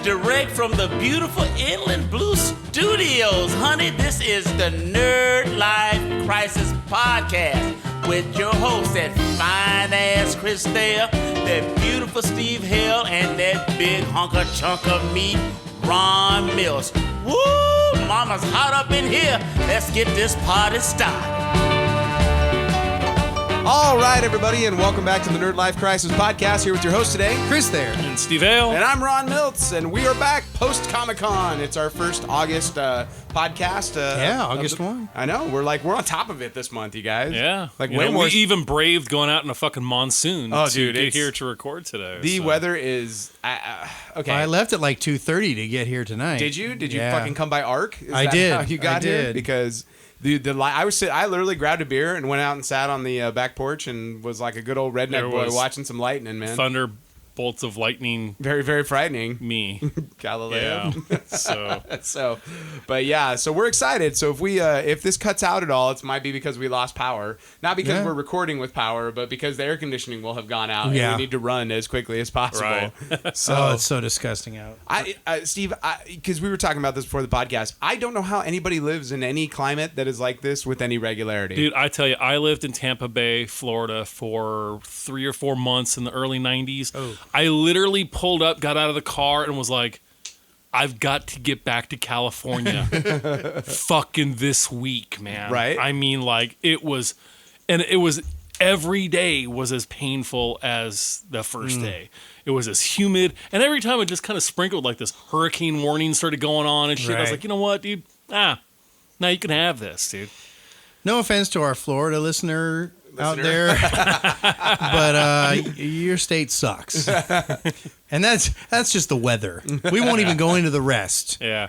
direct from the beautiful Inland Blue Studios. Honey, this is the Nerdlife Crisis podcast with your hosts, that fine-ass Chris Thayer, that beautiful Steve Hale, and that big hunker chunk of meat, Ron Milts. Woo! Mama's hot up in here. Let's get this party started. All right, everybody, and welcome back to the Nerdlife Crisis podcast. Here with your host today, Chris Thayer. And Steve Hale. And I'm Ron Milts, and we are back post-Comic-Con. It's our first August podcast. August 1. I know. We're on top of it this month, you guys. Yeah. Like, way more. We even braved going out in a fucking monsoon to get here to record today. The weather is... okay. I left at like 2:30 to get here tonight. Did you? Did you fucking come by ARC? I did. How you got here? Because... I literally grabbed a beer and went out and sat on the back porch and was like a good old redneck boy watching some lightning, man. Thunderbolts of lightning. Very, very frightening. Me. Galileo. Yeah. So we're excited. So if this cuts out at all, it might be because we lost power. Not because we're recording with power, but because the air conditioning will have gone out and we need to run as quickly as possible. Right. So it's so disgusting out. Steve, because we were talking about this before the podcast, I don't know how anybody lives in any climate that is like this with any regularity. Dude, I tell you, I lived in Tampa Bay, Florida for 3 or 4 months in the early 90s. Oh. I literally pulled up, got out of the car, and was like, I've got to get back to California fucking this week, man. Right? I mean, like, it was every day was as painful as the first day. It was as humid, and every time it just kind of sprinkled, like this hurricane warning started going on and shit. I was like, you know what, dude? Now you can have this, dude. No offense to our Florida listener out there, but your state sucks. And that's just the weather. We won't even go into the rest. Yeah.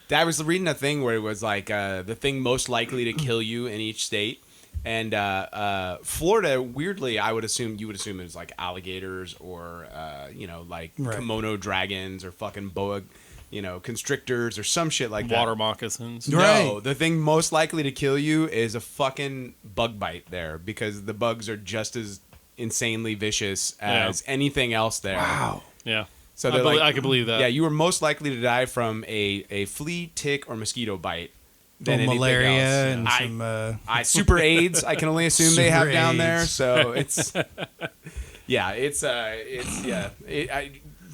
I was reading a thing where it was like the thing most likely to kill you in each state. And Florida, weirdly, you would assume it was like alligators or, kimono dragons or fucking boa, constrictors or some shit like that. Water moccasins. No, the thing most likely to kill you is a fucking bug bite there because the bugs are just as insanely vicious as anything else there. Wow. Yeah. So I can believe that. Yeah, you are most likely to die from a flea, tick, or mosquito bite. Than malaria else. and some super AIDS. I can only assume they have down there. So it's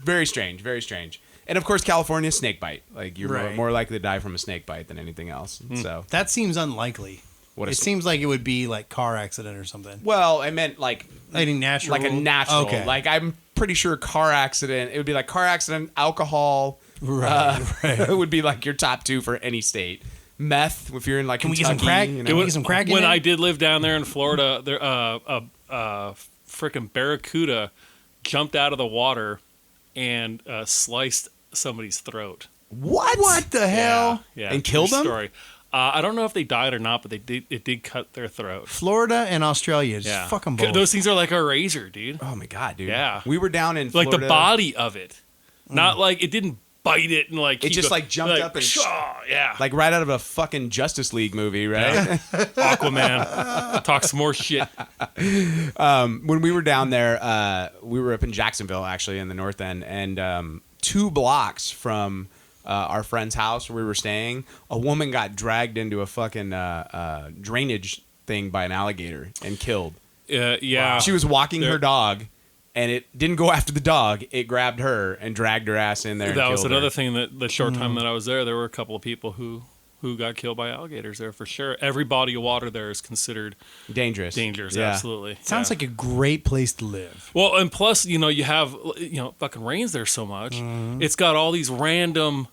very strange, very strange. And of course, California snake bite. Like you're more likely to die from a snake bite than anything else. So that seems unlikely. It seems like it would be like car accident or something. Well, I meant like natural. Like a natural. Okay. Like I'm pretty sure car accident. It would be like car accident, alcohol. Right. It would be like your top two for any state. Meth, if you're in like Kentucky. Can we get some crack? Can we get some crack in When there? I did live down there in Florida, there frickin' barracuda jumped out of the water and sliced somebody's throat. What the hell? Yeah. And killed them? Story. I don't know if they died or not, but it did cut their throat. Florida and Australia, just fucking both. Those things are like a razor, dude. Oh my god, dude. Yeah. We were down in like Florida. the body of it, not like it didn't bite it and like it just like jumped up and like right out of a fucking Justice League movie, right? Yeah. Aquaman talk some more shit. When we were down there, we were up in Jacksonville, actually, in the North End, and 2 blocks from our friend's house where we were staying, a woman got dragged into a fucking drainage thing by an alligator and killed. Yeah, she was walking her dog. And it didn't go after the dog. It grabbed her and dragged her ass in there. That was another thing that the short time that I was there were a couple of people who got killed by alligators there for sure. Every body of water there is considered dangerous. Absolutely. Sounds like a great place to live. Well, and plus, you have fucking rains there so much. It's got all these random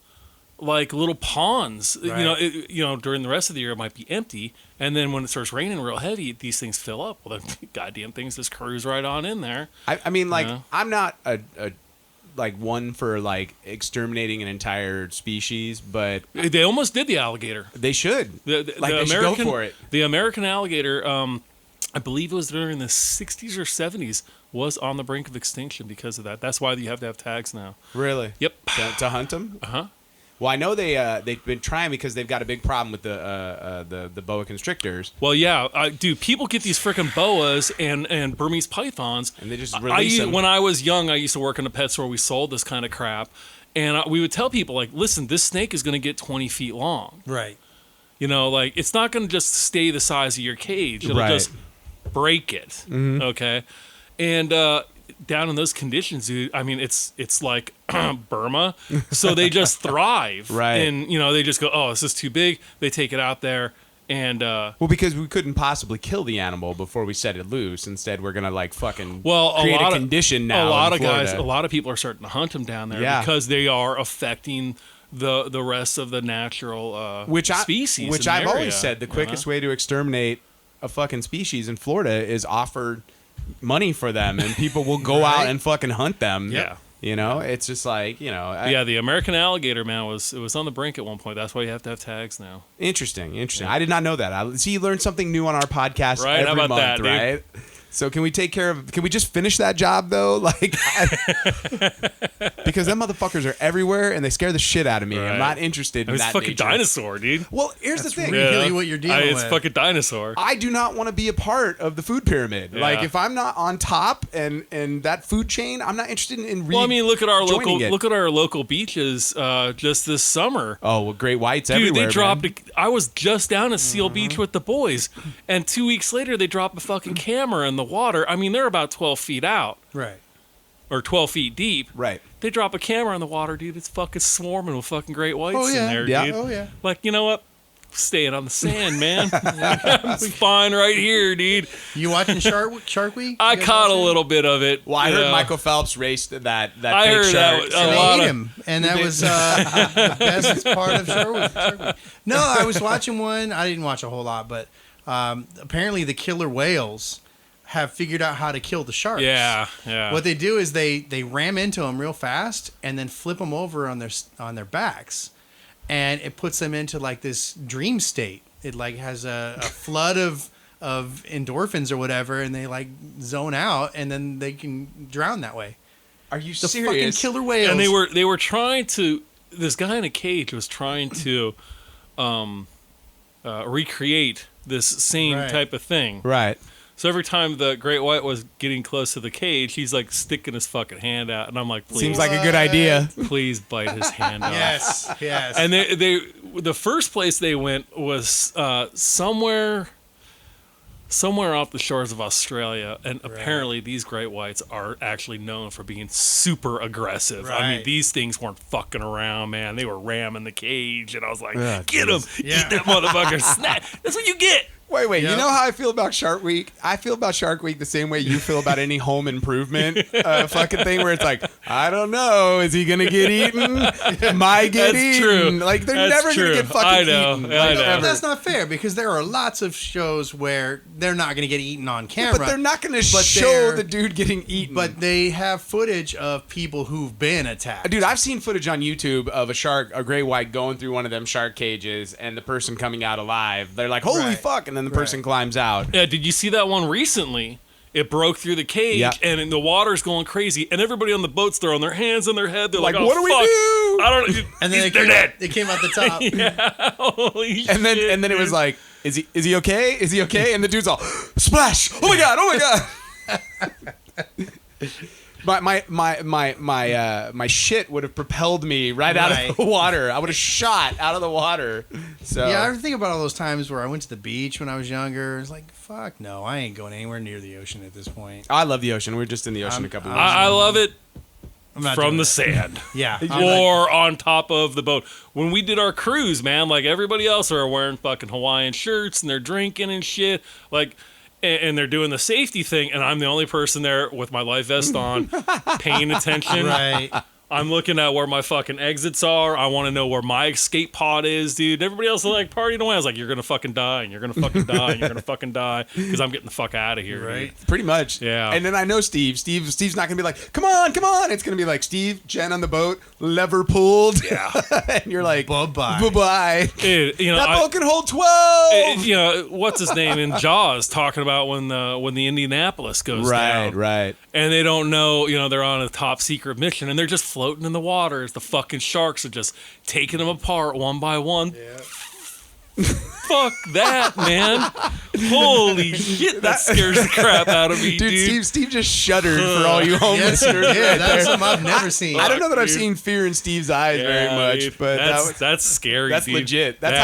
like little ponds. Right. During the rest of the year it might be empty, and then when it starts raining real heavy, these things fill up. Well, then goddamn things just cruise right on in there. I mean, like, I'm not a like one for like exterminating an entire species, but they almost did the alligator. They should. They should go for it. The American alligator, I believe it was during the 60s or 70s, was on the brink of extinction because of that. That's why you have to have tags now. Really? Yep. To hunt them? Uh-huh. Well, I know they've been trying because they've got a big problem with the boa constrictors. Well, yeah, dude, people get these freaking boas and Burmese pythons, And they just release them. When I was young, I used to work in a pet store. We sold this kind of crap, and we would tell people like, "Listen, this snake is going to get 20 feet long. Right. You know, like it's not going to just stay the size of your cage. It'll Right. just break it. Okay, and down in those conditions, dude. I mean, it's like Burma, so they just thrive. Right. And they just go, "Oh, this is too big." They take it out there. And Well, because we couldn't possibly kill the animal before we set it loose. Instead, we're gonna like fucking create a condition now. A lot in of Florida. guys, a lot of people are starting to hunt them down there because they are affecting the rest of the natural species. Which in the I've area, always said the quickest way to exterminate a fucking species in Florida is offer money for them, and people will go out and fucking hunt them. Yeah. It's just like the American alligator, man, was on the brink at one point. That's why you have to have tags now. Interesting. Yeah. I did not know that. You learn something new on our podcast right? every How about month, that, right? Dude? So can we just finish that job though? Like, because them motherfuckers are everywhere and they scare the shit out of me. Right. I'm not interested in It's that fucking nature. dinosaur, dude. Well, here's the thing. Really what you're dealing It's with. fucking dinosaur. I do not want to be a part of the food pyramid. Yeah. Like, if I'm not on top and that food chain, I'm not interested in Well, I mean, look at our it. local beaches just this summer. Oh, well, great whites Dude, everywhere. they dropped. man. I was just down at Seal Beach with the boys, and 2 weeks later they drop a fucking camera in the water. I mean, they're about 12 feet out, Right. or 12 feet deep. Right. They drop a camera in the water, dude. It's fucking swarming with fucking great whites Oh, yeah. in there, Yeah. dude. Oh, yeah. Like, you know what? Staying on the sand, man. It's fine right here, dude. You watching Shark Week? I You guys caught a watching? little bit of it. Well, I you heard know. Michael Phelps raced that I fake heard shark. that so- a They lot ate of- him, and that was the best part of Shark Week. No, I was watching one. I didn't watch a whole lot, but apparently the killer whales have figured out how to kill the sharks. Yeah. What they do is they ram into them real fast and then flip them over on their backs, and it puts them into like this dream state. It like has a flood of endorphins or whatever, and they like zone out, and then they can drown that way. Are you The fucking serious? killer whales. And they were trying to. This guy in a cage was trying to recreate this same Right. type of thing. Right. So every time the great white was getting close to the cage, he's like sticking his fucking hand out, and I'm like, please, Seems like a good idea. please bite his hand off. Yes. And the first place they went was somewhere off the shores of Australia, and apparently these great whites are actually known for being super aggressive. I mean, Right. these things weren't fucking around, man. They were ramming the cage, and I was like, Ugh, get him, Yeah. eat that motherfucker, snap. That's what you get. Wait. Yep. You know how I feel about Shark Week? I feel about Shark Week the same way you feel about any home improvement fucking thing where it's like, I don't know, is he going to get eaten? Might get That's eaten. true. Like, they're That's never going true. to get fucking I know. eaten. I Like, know. ever. That's not fair because there are lots of shows where they're not going to get eaten on camera. But they're not going to But show they're- the dude getting eaten. But they have footage of people who've been attacked. Dude, I've seen footage on YouTube of a gray white going through one of them shark cages and the person coming out alive. They're like, holy Right. fuck. And then the person climbs out. Yeah, did you see that one recently? It broke through the cage, Yeah. and the water's going crazy, and everybody on the boat's throwing their hands on their head. They're like, Like, "Oh what do we fuck. do?" I don't know." And then They're dead. They came out the top. Yeah, holy And then shit, and then it was dude. like, is he okay? Is he okay? And the dude's all, splash! Oh my god! My shit would have propelled me right out Right. of the water. I would have shot out of the water. So Yeah, I ever think about all those times where I went to the beach when I was younger. It's like, fuck no, I ain't going anywhere near the ocean at this point. I love the ocean. We were just in the ocean a couple weeks I love it I'm not from doing the it. sand. Yeah. Or on top of the boat. When we did our cruise, man, like everybody else are wearing fucking Hawaiian shirts and they're drinking and shit. Like, and they're doing the safety thing, and I'm the only person there with my life vest on, paying attention. Right. I'm looking at where my fucking exits are. I want to know where my escape pod is, dude. Everybody else is like partying away. I was like, you're going to fucking die, and you're going to fucking die, and you're going to fucking die, because I'm getting the fuck out of here. Right. Dude. Pretty much. Yeah. And then I know Steve's not gonna be like, come on. It's gonna be like Steve, Jen on the boat, lever pulled. Yeah. And you're like, Bye-bye. Bye. Dude, you know, That boat can hold 12. you know, what's his name in Jaws talking about when the Indianapolis goes down. Right. And they don't know, you know, they're on a top secret mission, and they're just floating in the water as the fucking sharks are just taking them apart one by one. Yeah. Fuck that, man. Holy shit, that scares the crap out of me, dude. Steve just shuddered for all you home Yes, listeners. yeah, right that's there. something I've never seen. I don't know that I've dude. seen fear in Steve's eyes very much, dude, but that's scary. that's dude. legit. That's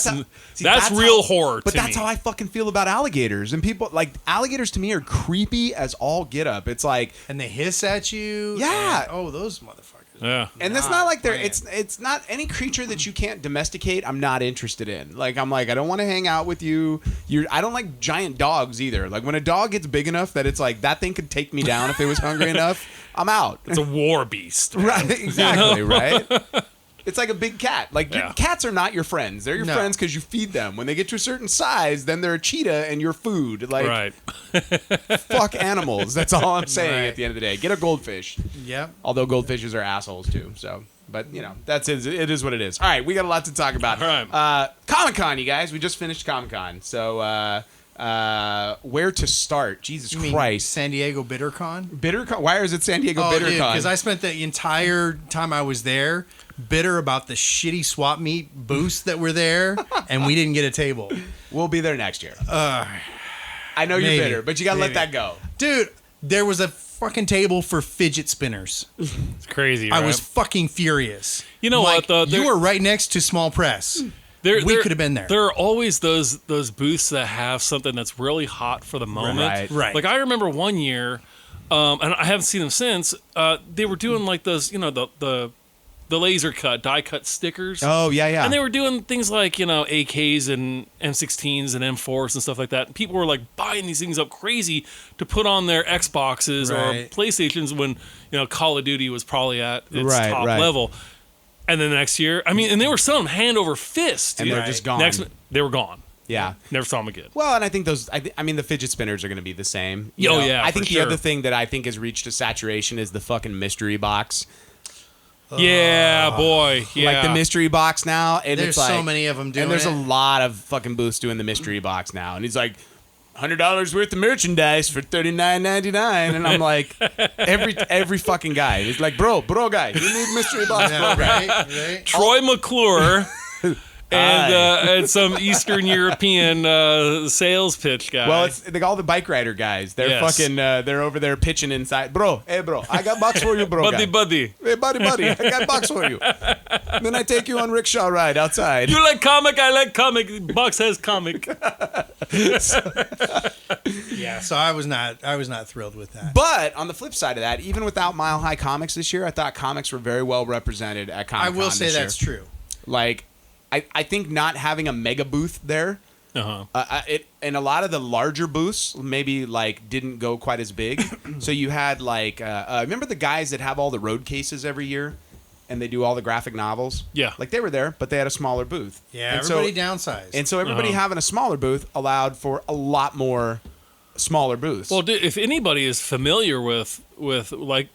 yeah, how, that's real horror. But to that's me. how I fucking feel about alligators. And people like alligators to me are creepy as all get up. It's like, And they hiss at you. Yeah. and- oh, those motherfuckers. Yeah. and it's not like they're playing. it's not any creature that you can't domesticate. I'm not interested in. Like I'm like I don't want to hang out with you. I don't like giant dogs either. Like when a dog gets big enough that it's like that thing could take me down if it was hungry enough, I'm out. It's a war beast. Right, exactly, right? It's like a big cat. Like Yeah. cats are not your friends. They're your No. friends because you feed them. When they get to a certain size, then they're a cheetah and your food. Like Right. fuck animals. That's all I'm saying Right. at the end of the day. Get a goldfish. Yep. Although goldfishes are assholes too. So, but you know, that's it. It is what it is. All right, we got a lot to talk about. All right. Comic-Con, you guys. We just finished Comic-Con. So, where to start? Jesus You mean Christ. San Diego BitterCon? BitterCon. Why is it San Diego Oh, BitterCon? because I spent the entire time I was there bitter about the shitty swap meet booths that were there, and we didn't get a table. We'll be there next year. I know you're maybe. bitter, but you gotta let Maybe. that go. Dude, there was a fucking table for fidget spinners. It's crazy. I right? was fucking furious. You know Like, what, though? you were right next to Small Press. We could have been there. There are always those booths that have something that's really hot for the moment. Right. Like I remember one year, and I haven't seen them since. They were doing like those, the laser cut, die cut stickers. Oh yeah. And they were doing things like, AKs and M16s and M4s and stuff like that. And people were like buying these things up crazy to put on their Xboxes or Right. PlayStations when, Call of Duty was probably at its Right, top right. level. And then the next year, and they were selling them hand over fist. And dude. they're just gone. They were gone. Yeah. Never saw them again. Well, and I think those. I mean, the fidget spinners are going to be the same. Oh, yeah, I for think the sure. other thing that I think has reached a saturation is the fucking mystery box. Yeah, boy. Yeah. Like the mystery box now. And There's it's like, so many of them doing and there's it. a lot of fucking booths doing the mystery box now. And he's like, $100 worth of merchandise for $39.99, and I'm like, every fucking guy. He's like, bro, guy, you need mystery box, Yeah, bro, guy. right? Troy McClure and some Eastern European sales pitch guy. Well, it's all the bike rider guys. They're Yes. fucking. They're over there pitching inside. Bro, hey, bro, I got box for you, bro. buddy, guy. buddy. Hey, buddy, I got box for you. Then I take you on rickshaw ride outside. You like comic? I like comic. Box has comic. Yeah, so I was not thrilled with that. But on the flip side of that, even without Mile High Comics this year, I thought comics were very well represented at Comic I Con. will say that's true. Like, I think not having a mega booth there. It and a lot of the larger booths maybe like didn't go quite as big. So you had like remember the guys that have all the road cases every year, and they do all the graphic novels. Yeah. like they were there, but they had a smaller booth. Yeah, and everybody so, downsized. And so everybody having a smaller booth allowed for a lot more smaller booths. Well, dude, if anybody is familiar with like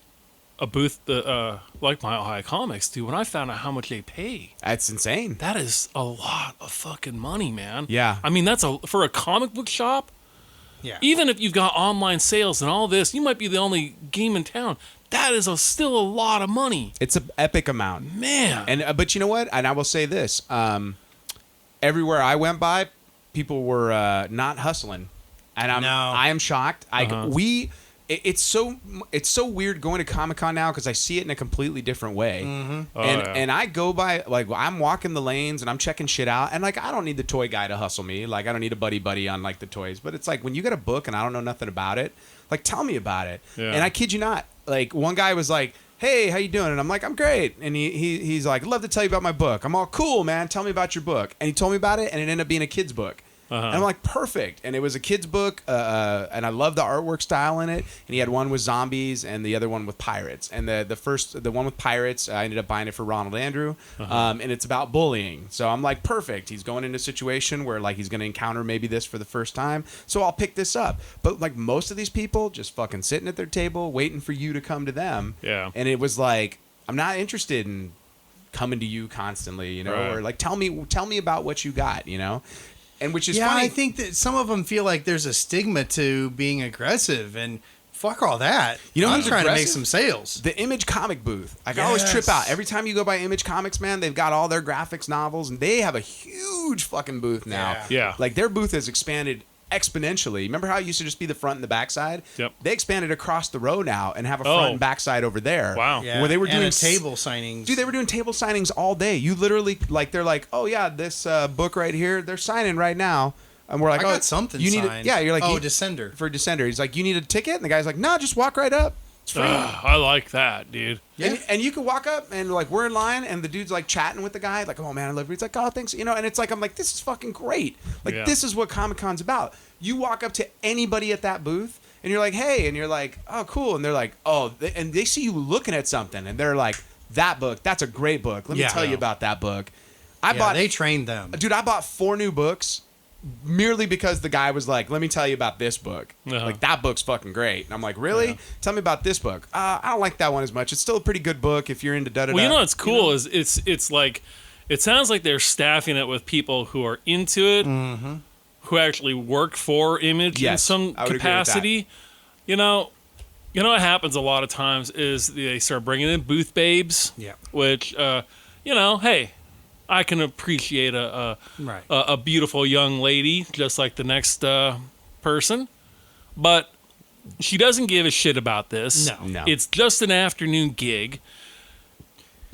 a booth like Mile High Comics, dude, when I found out how much they pay, that's insane. that is a lot of fucking money, man. Yeah. I mean, that's for a comic book shop. yeah. Even if you've got online sales and all this, you might be the only game in town. That is still a lot of money, It's an epic amount. man. And but you know what? And I will say this: everywhere I went by, people were not hustling, and I am shocked. It's so weird going to Comic-Con now because I see it in a completely different way. Oh, And I go by like I'm walking the lanes and I'm checking shit out, and like I don't need the toy guy to hustle me. Like I don't need a buddy on like the toys. But it's like when you get a book and I don't know nothing about it, like tell me about it. Yeah. And I kid you not, like one guy was like, "Hey, how you doing?" And I'm like, "I'm great." And he's like, "I'd love to tell you about my book." I'm all, "Cool, man. Tell me about your book." And he told me about it, and it ended up being a kid's book. And I'm like, perfect. And it was a kid's book, and I love the artwork style in it. And he had one with zombies and the other one with pirates. And the one with pirates, I ended up buying it for Ronald Andrew, and it's about bullying. So I'm like, perfect. He's going into a situation where like he's going to encounter maybe this for the first time. So I'll pick this up. But like most of these people just fucking sitting at their table waiting for you to come to them. Yeah. And it was like, I'm not interested in coming to you constantly, you know, Right. or like tell me about what you got, you know. And which is yeah, funny. I think that some of them feel like there's a stigma to being aggressive and fuck all that. You know I'm who's trying to make aggressive? some sales. The Image comic booth. I always trip out. Every time you go by Image Comics, man, they've got all their graphics novels, and they have a huge fucking booth now. Yeah. Like, their booth has expanded exponentially. Remember how it used to just be the front and the back side? Yep. They expanded across the row now and have a front and back side over there. Wow. Yeah. Where they were and doing a table signings. Dude, they were doing table signings all day. You literally, like, they're like, oh, yeah, this book right here, they're signing right now. And we're like, I got something you need signed. Yeah, you're like, Descender. For Descender. He's like, you need a ticket? And the guy's like, no, just walk right up. It's free. I like that, dude. Yeah. And you can walk up and like we're in line and the dude's like chatting with the guy like, oh man, I love you. He's like, oh thanks, you know. And it's like I'm like, this is fucking great. Like this is what Comic-Con's about. You walk up to anybody at that booth and you're like, hey, and you're like, oh cool, and they're like, oh, and they see you looking at something and they're like, that book, that's a great book. Let me tell you about that book. They trained them. Dude, I bought 4 new books merely because the guy was like, let me tell you about this book. Like, that book's fucking great. And I'm like, really? Yeah. Tell me about this book. I don't like that one as much. It's still a pretty good book if you're into da-da-da. Well, you know what's cool is it's like, it sounds like they're staffing it with people who are into it, who actually work for Image in some capacity. You know what happens a lot of times is they start bringing in booth babes, which, hey, I can appreciate a beautiful young lady just like the next person, but she doesn't give a shit about this. No. It's just an afternoon gig.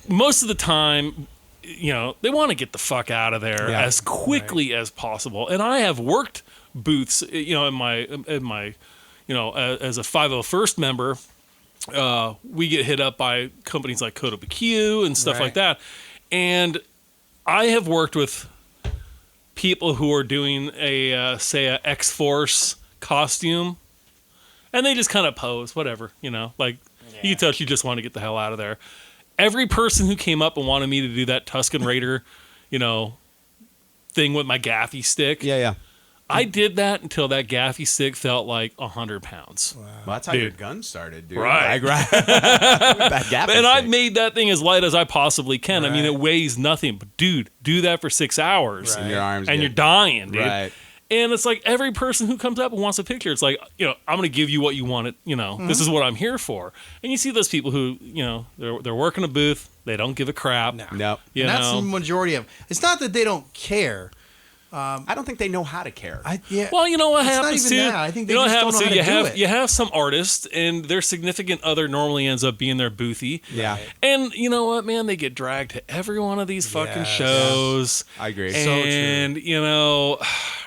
Most of the time, they want to get the fuck out of there as quickly as possible. And I have worked booths, in my as a 501st member, we get hit up by companies like Code BQ and stuff like that, and I have worked with people who are doing a X-Force costume, and they just kind of pose, whatever, you can tell she just wanted to get the hell out of there. Every person who came up and wanted me to do that Tusken Raider, thing with my gaffy stick. Yeah. I did that until that gaffy stick felt like 100 pounds. Wow. Well, that's how your gun started, dude. Right. That gaffy and stick. I made that thing as light as I possibly can. I mean, it weighs nothing. But, dude, do that for 6 hours. And your arms and you're dying, dude. Right. And it's like every person who comes up and wants a picture, it's like, I'm going to give you what you want. This is what I'm here for. And you see those people who, they're working a booth. They don't give a crap. No. And that's the majority of them. It's not that they don't care. I don't think they know how to care. Well, you know what It's happens not too? even that. I think they you know what just happens don't know too? how to do it. You have some artists, and their significant other normally ends up being their boothie. Yeah. And you know what, man? They get dragged to every one of these fucking shows. I agree. And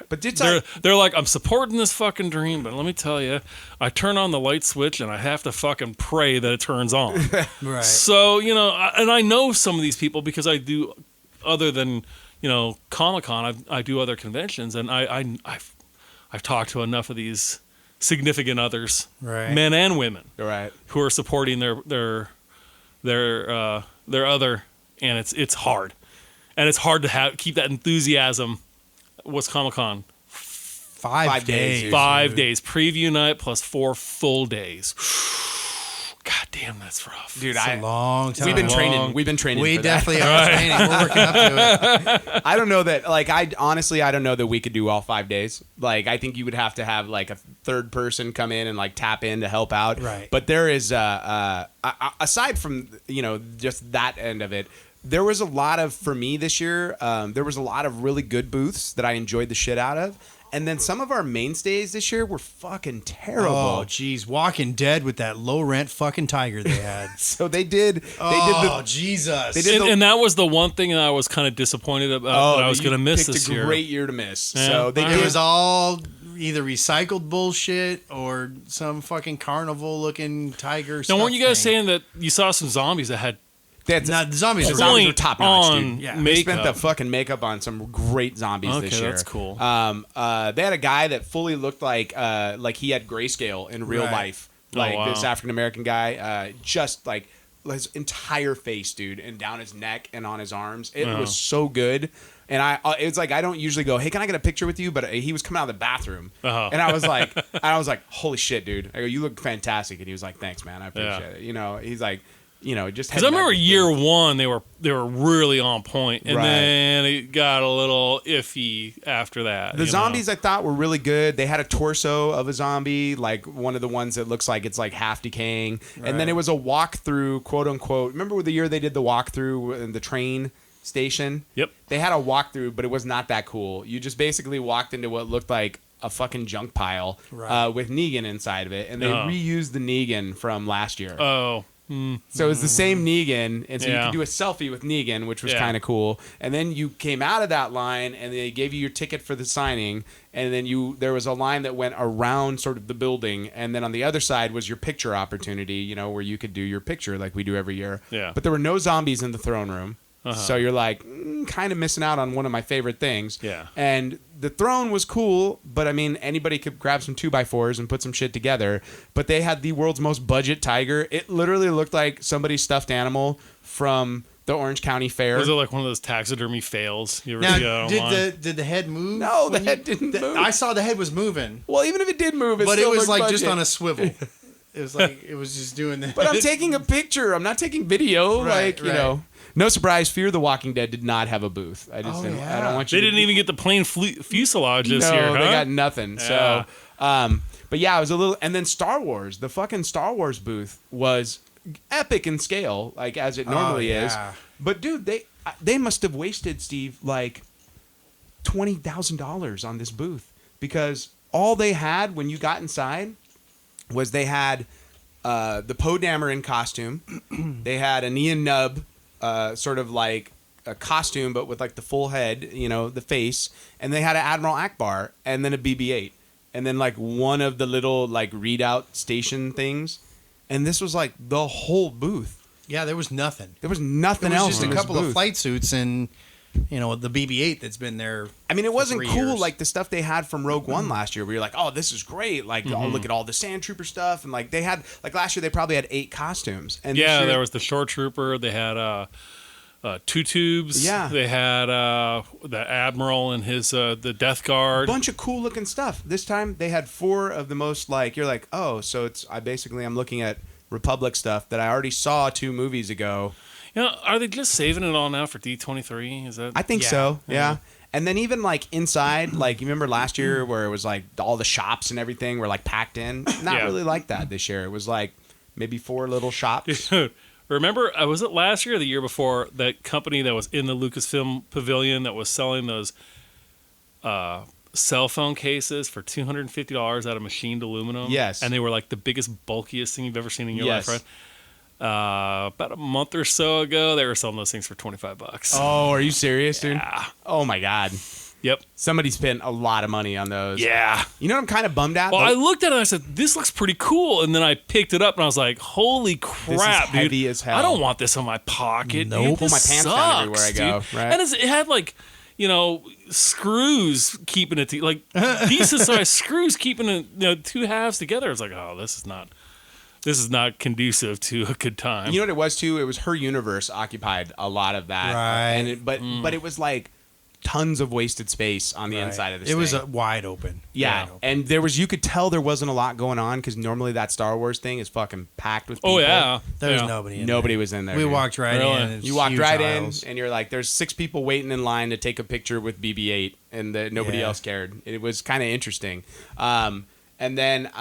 but they're like, I'm supporting this fucking dream, but let me tell you, I turn on the light switch and I have to fucking pray that it turns on. Right. So and I know some of these people because I do, other than Comic-Con, I do other conventions, and I've talked to enough of these significant others, men and women, who are supporting their other, and it's hard, and it's hard to keep that enthusiasm. What's Comic-Con? 5 days. 5 days preview night plus 4 full days. God damn, that's rough. Dude, It's a long time. We've been training. We for definitely that. are training. We're working up to it. I don't know that. Like, I don't know that we could do all 5 days. Like, I think you would have to have like a third person come in and like tap in to help out. Right. But there is, aside from just that end of it, there was a lot of, for me this year, there was a lot of really good booths that I enjoyed the shit out of. And then some of our mainstays this year were fucking terrible. Oh, geez. Walking Dead with that low rent fucking tiger they had. So they did. Jesus. They did and that was the one thing that I was kind of disappointed about that I was going to miss this year. Picked a great year to miss. Yeah. So they It was all either recycled bullshit or some fucking carnival looking tiger. Now, weren't you guys saying that you saw some zombies that had the zombies were top notch, dude. Yeah. They spent the fucking makeup on some great zombies this year. That's cool. They had a guy that fully looked like he had grayscale in real life. This African American guy, just like his entire face, dude, and down his neck and on his arms. It was so good. And it's like, I don't usually go, hey, can I get a picture with you? But he was coming out of the bathroom, and I was like, holy shit, dude! I go, you look fantastic. And he was like, thanks, man, I appreciate it. He's like, just because I remember year one they were really on point, and Right. then it got a little iffy after that. The zombies I thought were really good. They had a torso of a zombie, like one of the ones that looks like it's like half decaying, and then it was a walkthrough, quote unquote. Remember the year they did the walkthrough in the train station? Yep. They had a walkthrough, but it was not that cool. You just basically walked into what looked like a fucking junk pile with Negan inside of it, and they reused the Negan from last year. Oh. So it was the same Negan, and so you could do a selfie with Negan, which was kind of cool. And then you came out of that line, and they gave you your ticket for the signing, and then there was a line that went around sort of the building, and then on the other side was your picture opportunity, where you could do your picture like we do every year. Yeah. But there were no zombies in the throne room. So you're like kind of missing out on one of my favorite things. Yeah. And the throne was cool, but I mean, anybody could grab some 2x4s and put some shit together. But they had the world's most budget tiger. It literally looked like somebody's stuffed animal from the Orange County Fair. Was it like one of those taxidermy fails? You ever Now, see that online? did the head move? No, the head didn't move. I saw the head was moving, Well, even if it did move, but it still was looked like budget. just on a swivel. It was like it was just doing that. But I'm taking a picture. I'm not taking video. Right, you know. No surprise, Fear the Walking Dead did not have a booth. I just didn't. I don't want you. They didn't even get the plain fuselage this year. No, huh? they got nothing. Yeah. So, but yeah, it was a little. And then Star Wars, the fucking Star Wars booth was epic in scale, like as it normally is. But dude, they must have wasted, Steve, like $20,000 on this booth, because all they had when you got inside was they had the Poe Dameron costume, they had an Ian Nub sort of like a costume, but with like the full head, the face, and they had an Admiral Akbar, and then a BB-8, and then like one of the little like readout station things, and this was like the whole booth. Yeah, there was nothing. There was nothing It was else. just in a this couple booth. of flight suits and the BB-8 that's been there. I mean, it wasn't 3 cool years. like the stuff they had from Rogue One last year, where you're like, oh, this is great. Like, oh, look at all the Sand Trooper stuff. And like they had, like last year, they probably had 8 costumes. And this year, there was the Shore Trooper. They had 2 tubes. Yeah. They had the Admiral and his the Death a Guard. bunch of cool looking stuff. This time they had 4 of the most like, you're like, oh, so I'm looking at Republic stuff that I already saw 2 movies ago. Are they just saving it all now for D23? Is that? I think so. Yeah. And then even like inside, like you remember last year where it was like all the shops and everything were like packed in? Not really like that this year. It was like maybe 4 little shops. Remember, was it last year or the year before, that company that was in the Lucasfilm Pavilion that was selling those cell phone cases for $250 out of machined aluminum? Yes. And they were like the biggest, bulkiest thing you've ever seen in your Yes. life, right? About a month or so ago, they were selling those things for $25. Oh, are you serious, dude? Yeah. Oh my God. Yep. Somebody spent a lot of money on those. Yeah. You know what I'm kind of bummed at? Well, I looked at it and I said, this looks pretty cool. And then I picked it up and I was like, holy crap, dude. heavy as hell. I don't want this in my pocket. Nope. Dude, Pull my this pants down sucks, everywhere I go, dude. right? And it had like, screws keeping it, like decent sized screws keeping it, 2 halves together. It's like, oh, this is not conducive to a good time. You know what it was too? It was Her Universe occupied a lot of that. Right. And but it was like tons of wasted space on the inside of this It was thing. wide open. Yeah, Wide open. and you could tell there wasn't a lot going on, because normally that Star Wars thing is fucking packed with people. Oh, yeah. There was Yeah. nobody in Nobody there. was in there. We dude. walked right Really? in. It's You walked huge right aisles. in, and you're like, there's 6 people waiting in line to take a picture with BB-8, and nobody Yeah. else cared. It was kind of interesting. And then,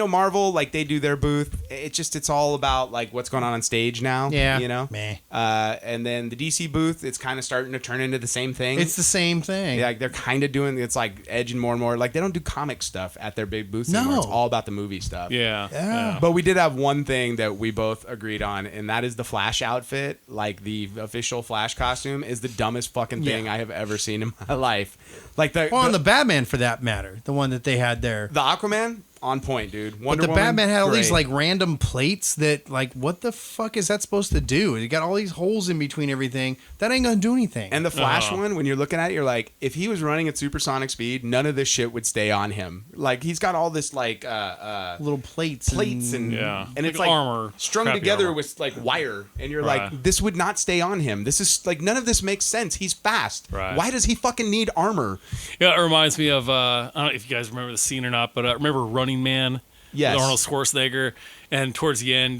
Marvel, like they do their booth. It's all about like what's going on stage now. Yeah. Meh. And then the DC booth, it's kind of starting to turn into the same thing. It's the same thing. Yeah, like they're kind of doing, it's like edging more and more. Like they don't do comic stuff at their big booths anymore. It's all about the movie stuff. Yeah. But we did have one thing that we both agreed on, and that is the Flash outfit. Like the official Flash costume is the dumbest fucking thing I have ever seen in my life. Like and the Batman for that matter, the one that they had there. the Aquaman, on point, dude. But the Batman had all these like random plates that like, what the fuck is that supposed to do? You got all these holes in between everything. That ain't gonna do anything. And the Flash one, when you're looking at it, you're like, if he was running at supersonic speed, none of this shit would stay on him. Like he's got all this like little plates and Like it's like armor, strung crappy together armor. with like wire, and you're Right. like, this would not stay on him. This is like, none of this makes sense. He's fast. Right. Why does he fucking need armor? Yeah, it reminds me of I don't know if you guys remember the scene or not, but I remember Running Man Yes. with Arnold Schwarzenegger, and towards the end,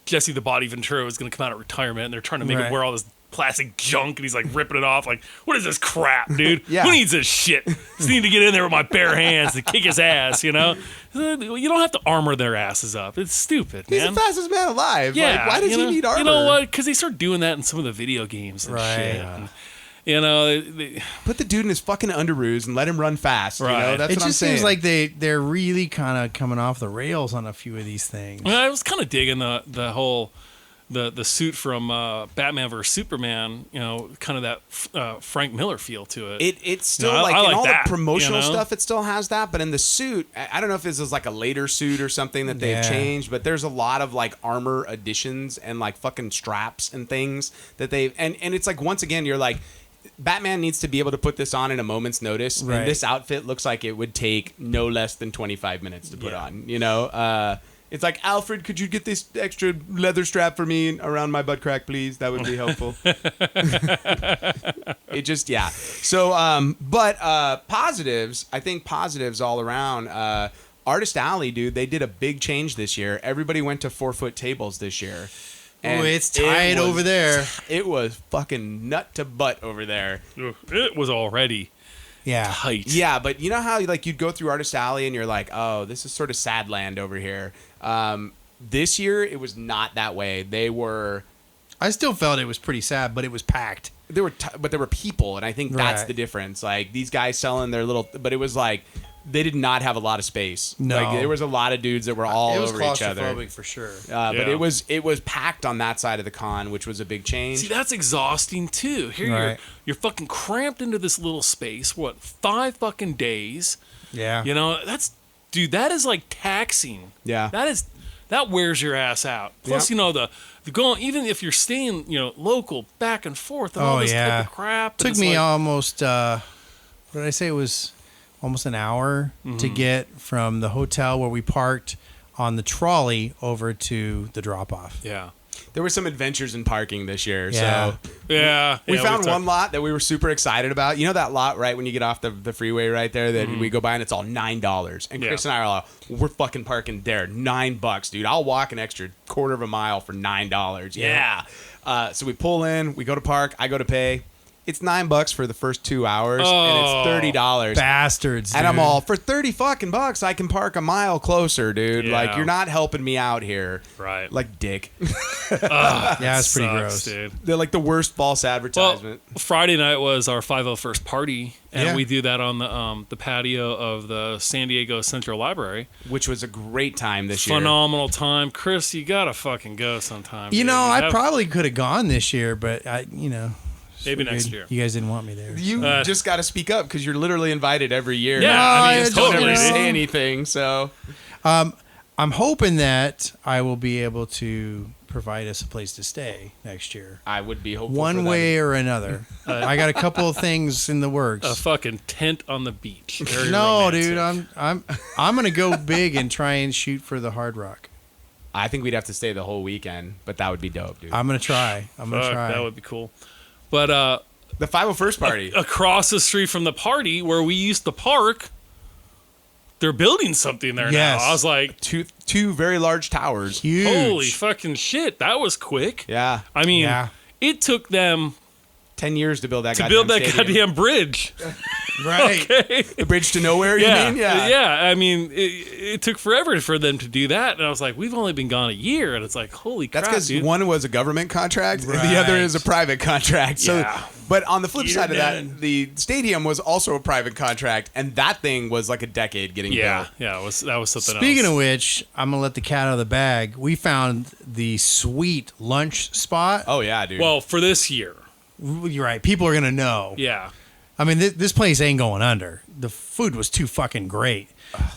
Jesse the Body Ventura was going to come out of retirement, and they're trying to make him wear all this plastic junk, and he's like ripping it off. Like, what is this crap, dude? Yeah. Who needs this shit? Just need to get in there with my bare hands and kick his ass. You don't have to armor their asses up. It's stupid, man. He's the fastest man alive. Yeah, Like, why does he need armor? You know what? Because they start doing that in some of the video games and shit. Yeah. And, Put the dude in his fucking underoos and let him run fast. Right. You know? That's It what I'm just saying. seems like they're really kind of coming off the rails on a few of these things. I was kind of digging the whole the suit from Batman vs Superman. Kind of that Frank Miller feel to it. It's still I in like all that, the promotional you know? stuff, it still has that. But in the suit, I don't know if this is like a later suit or something that they've Yeah. changed, but there's a lot of like armor additions and like fucking straps and things that they've and it's like once again you're like, Batman needs to be able to put this on in a moment's notice. Right. And this outfit looks like it would take no less than 25 minutes to put on. It's like, Alfred, could you get this extra leather strap for me around my butt crack, please? That would be helpful. It just, yeah. So, but positives, I think positives all around. Artist Alley, dude, they did a big change this year. Everybody went to 4-foot tables this year. Oh, it's tight over there. It was fucking nut to butt over there. It was already Yeah. tight. Yeah, but you know how like you'd go through Artist Alley and you're like, oh, this is sort of sad land over here. This year it was not that way. I still felt it was pretty sad, but it was packed. But there were people, and I think that's Right. the difference. Like these guys selling their little, but it was like they did not have a lot of space. No. Like there was a lot of dudes that were all it was over each other. claustrophobic for sure. But Yeah. it was packed on that side of the con, which was a big change. See, that's exhausting too. Here Right. you're fucking cramped into this little space. What, 5 fucking days? Yeah. That is like taxing. Yeah. That wears your ass out. Plus, the going, even if you're staying, local, back and forth, and all this type of crap. Took me almost. What did I say? It was almost an hour to get from the hotel where we parked on the trolley over to the drop off. Yeah. There were some adventures in parking this year. Yeah. So Yeah. we found one lot that we were super excited about. You know that lot right when you get off the freeway right there that we go by and it's all $9. And Chris and I are like, we're fucking parking there. $9, dude. I'll walk an extra quarter of a mile for $9. Yeah. So we pull in, we go to park, I go to pay. It's $9 for the first 2 hours, and it's $30. Bastards. And I'm dude. all, for 30 fucking bucks, I can park a mile closer, dude. Yeah. Like, you're not helping me out here. Right. Like, dick. Yeah, it's pretty Sucks, gross. dude. They're like the worst false advertisement. Well, Friday night was our 501st party, and Yeah. we do that on the patio of the San Diego Central Library. Which was a great time this year. Phenomenal time. Chris, you gotta fucking go sometime. You dude. know, I have- probably could have gone this year, but Maybe next figured year. You guys didn't want me there. You Uh, just got to speak up because you're literally invited every year. Yeah, I mean, it's don't totally, ever dude. say anything. So I'm hoping that I will be able to provide us a place to stay next year, I would be hopeful. one for that. way or another. I got a couple of things in the works. A fucking tent on the beach. Very No, romantic. dude, I'm gonna go big and try and shoot for the Hard Rock. I think we'd have to stay the whole weekend, but that would be dope, dude. I'm gonna try. I'm gonna Fuck, try. that would be cool. But The 501st party. across the street from the party where we used to park, they're building something there Yes. now. I was like, two very large towers. Huge. holy fucking shit, that was quick. Yeah. I mean, Yeah. it took them 10 years to build that to build that stadium. goddamn bridge. Right. Okay. The bridge to nowhere, you Yeah, mean? yeah. I mean, it took forever for them to do that, and I was like, "We've only been gone a year," and it's like, "Holy That's crap, because dude!" one was a government contract and the other Right. is a private contract. So, Yeah. but on the flip You're side of that, done. the stadium was also a private contract, and that thing was like a decade getting yeah, built. that was something Speaking else. of which, I'm gonna let the cat out of the bag. We found the sweet lunch spot. Oh yeah, dude. Well, for this year, You're right. People are gonna know. yeah, I mean, this place ain't going under. The food was too fucking great.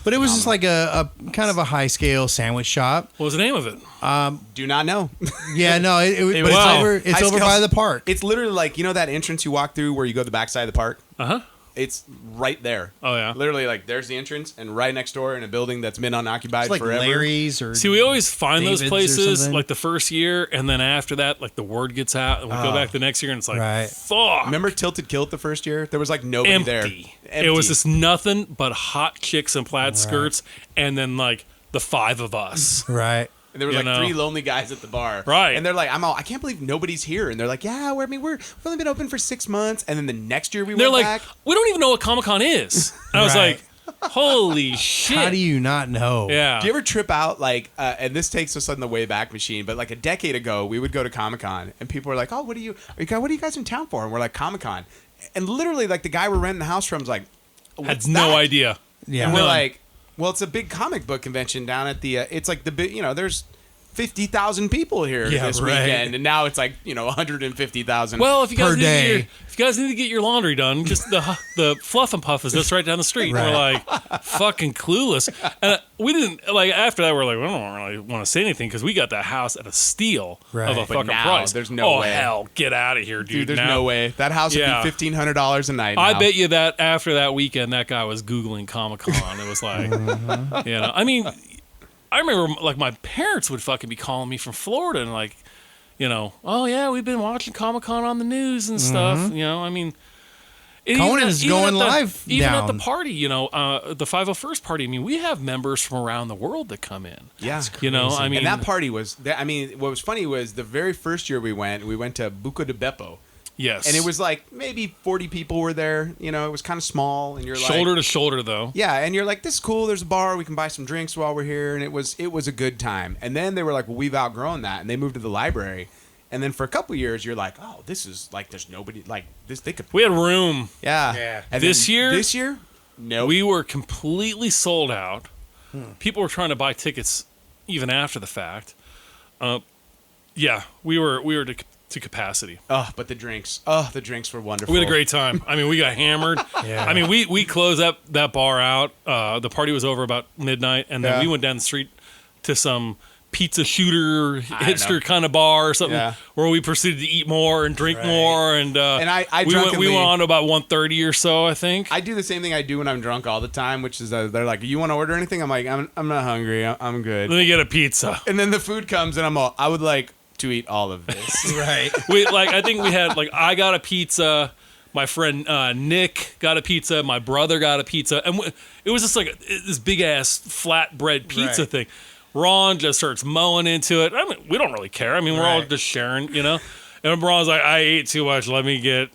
But it was just like a kind of a high scale sandwich shop. what was the name of it? do not know. Yeah, no, but was- it's High over scale- by the park. It's literally like, you know that entrance you walk through where you go to the backside of the park? Uh-huh. It's right there. Oh, yeah. Literally, like, there's the entrance, and right next door in a building that's been unoccupied It's like forever. Larry's or See, we always find those David's or places something. like the first year, and then after that, like the word gets out, and we go back the next year, and it's like, Right. fuck, Remember Tilted Kilt the first year? There was like nobody there. empty. It was just nothing but hot chicks in plaid skirts, and then like the 5 of us. Right. And there were like 3 lonely guys at the bar. Right. And they're like, I can't believe nobody's here. And they're like, yeah, we've only been open for 6 months. And then the next year They're went like, back. we don't even know what Comic-Con is. And I was Right. like, holy shit. How do you not know? Yeah. Do you ever trip out, like, and this takes us on the way back machine, but like a decade ago, we would go to Comic-Con and people were like, oh, what are you guys in town for? And we're like, Comic-Con. And literally, like, the guy we're renting the house from was like, had no idea. Yeah. And we're like, well, it's a big comic book convention down at the, it's like the big, there's 50,000 people here this weekend, and now it's like 150,000. Well, if you guys Per day. if you guys need to get your laundry done, just the Fluff and Puff is just right down the street. Right. And we're like, fucking clueless. And we didn't like after that. We're like, we don't really want to say anything because we got that house at a steal Right. of a But fucking now, price. there's no way. Oh hell, get out of here, dude! There's now. no way that house would Yeah. be $1,500 a night. I now. bet you that after that weekend, that guy was Googling Comic-Con. It was like, I mean, I remember like my parents would fucking be calling me from Florida and like, oh yeah, we've been watching Comic-Con on the news and stuff. I mean, Conan's going live even at the down. party. The 501st party. I mean, we have members from around the world that come in. Yeah. I mean, And that party was, what was funny was the very first year we went to Buca de Beppo. yes, And it was like maybe 40 people were there. It was kind of small. And you're like, shoulder to shoulder though. yeah. And you're like, this is cool. There's a bar. We can buy some drinks while we're here. And it was a good time. And then they were like, well, we've outgrown that. And they moved to the library. And then for a couple years, you're like, oh, this is like, there's nobody like this. They could. We had room. Yeah. Yeah. And This year? No. We were completely sold out. People were trying to buy tickets even after the fact. Yeah, we were to capacity. But the drinks. The drinks were wonderful. We had a great time. I mean, we got hammered. Yeah. I mean, we closed up that bar out. The party was over about midnight, and then Yeah. we went down the street to some pizza shooter know. hipster kind of bar or something, Yeah. where we proceeded to eat more and drink more. And I we drunkenly- went on to about 1:30 or so, I think. I do the same thing I do when I'm drunk all the time, which is they're like, "You want to order anything?" I'm like, "I'm not hungry. I'm good." Let me get a pizza. And then the food comes, and I would like to eat all of this. Right. I think we had I got a pizza. My friend Nick got a pizza. My brother got a pizza, and it was just like this big ass flatbread pizza Right. thing. Ron just starts mowing into it. I mean, we don't really care. I mean, we're all Right. just sharing, And Ron's like, "I ate too much. Let me just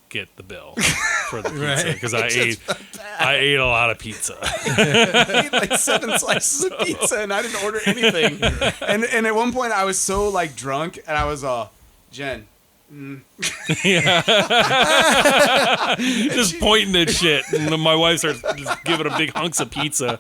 get the bill for the pizza Right. because I ate a lot of pizza." I ate like 7 slices of pizza, and I didn't order anything. And at one point, I was so like drunk, and I was Jen. Just pointing at shit, and then my wife starts just giving him big hunks of pizza.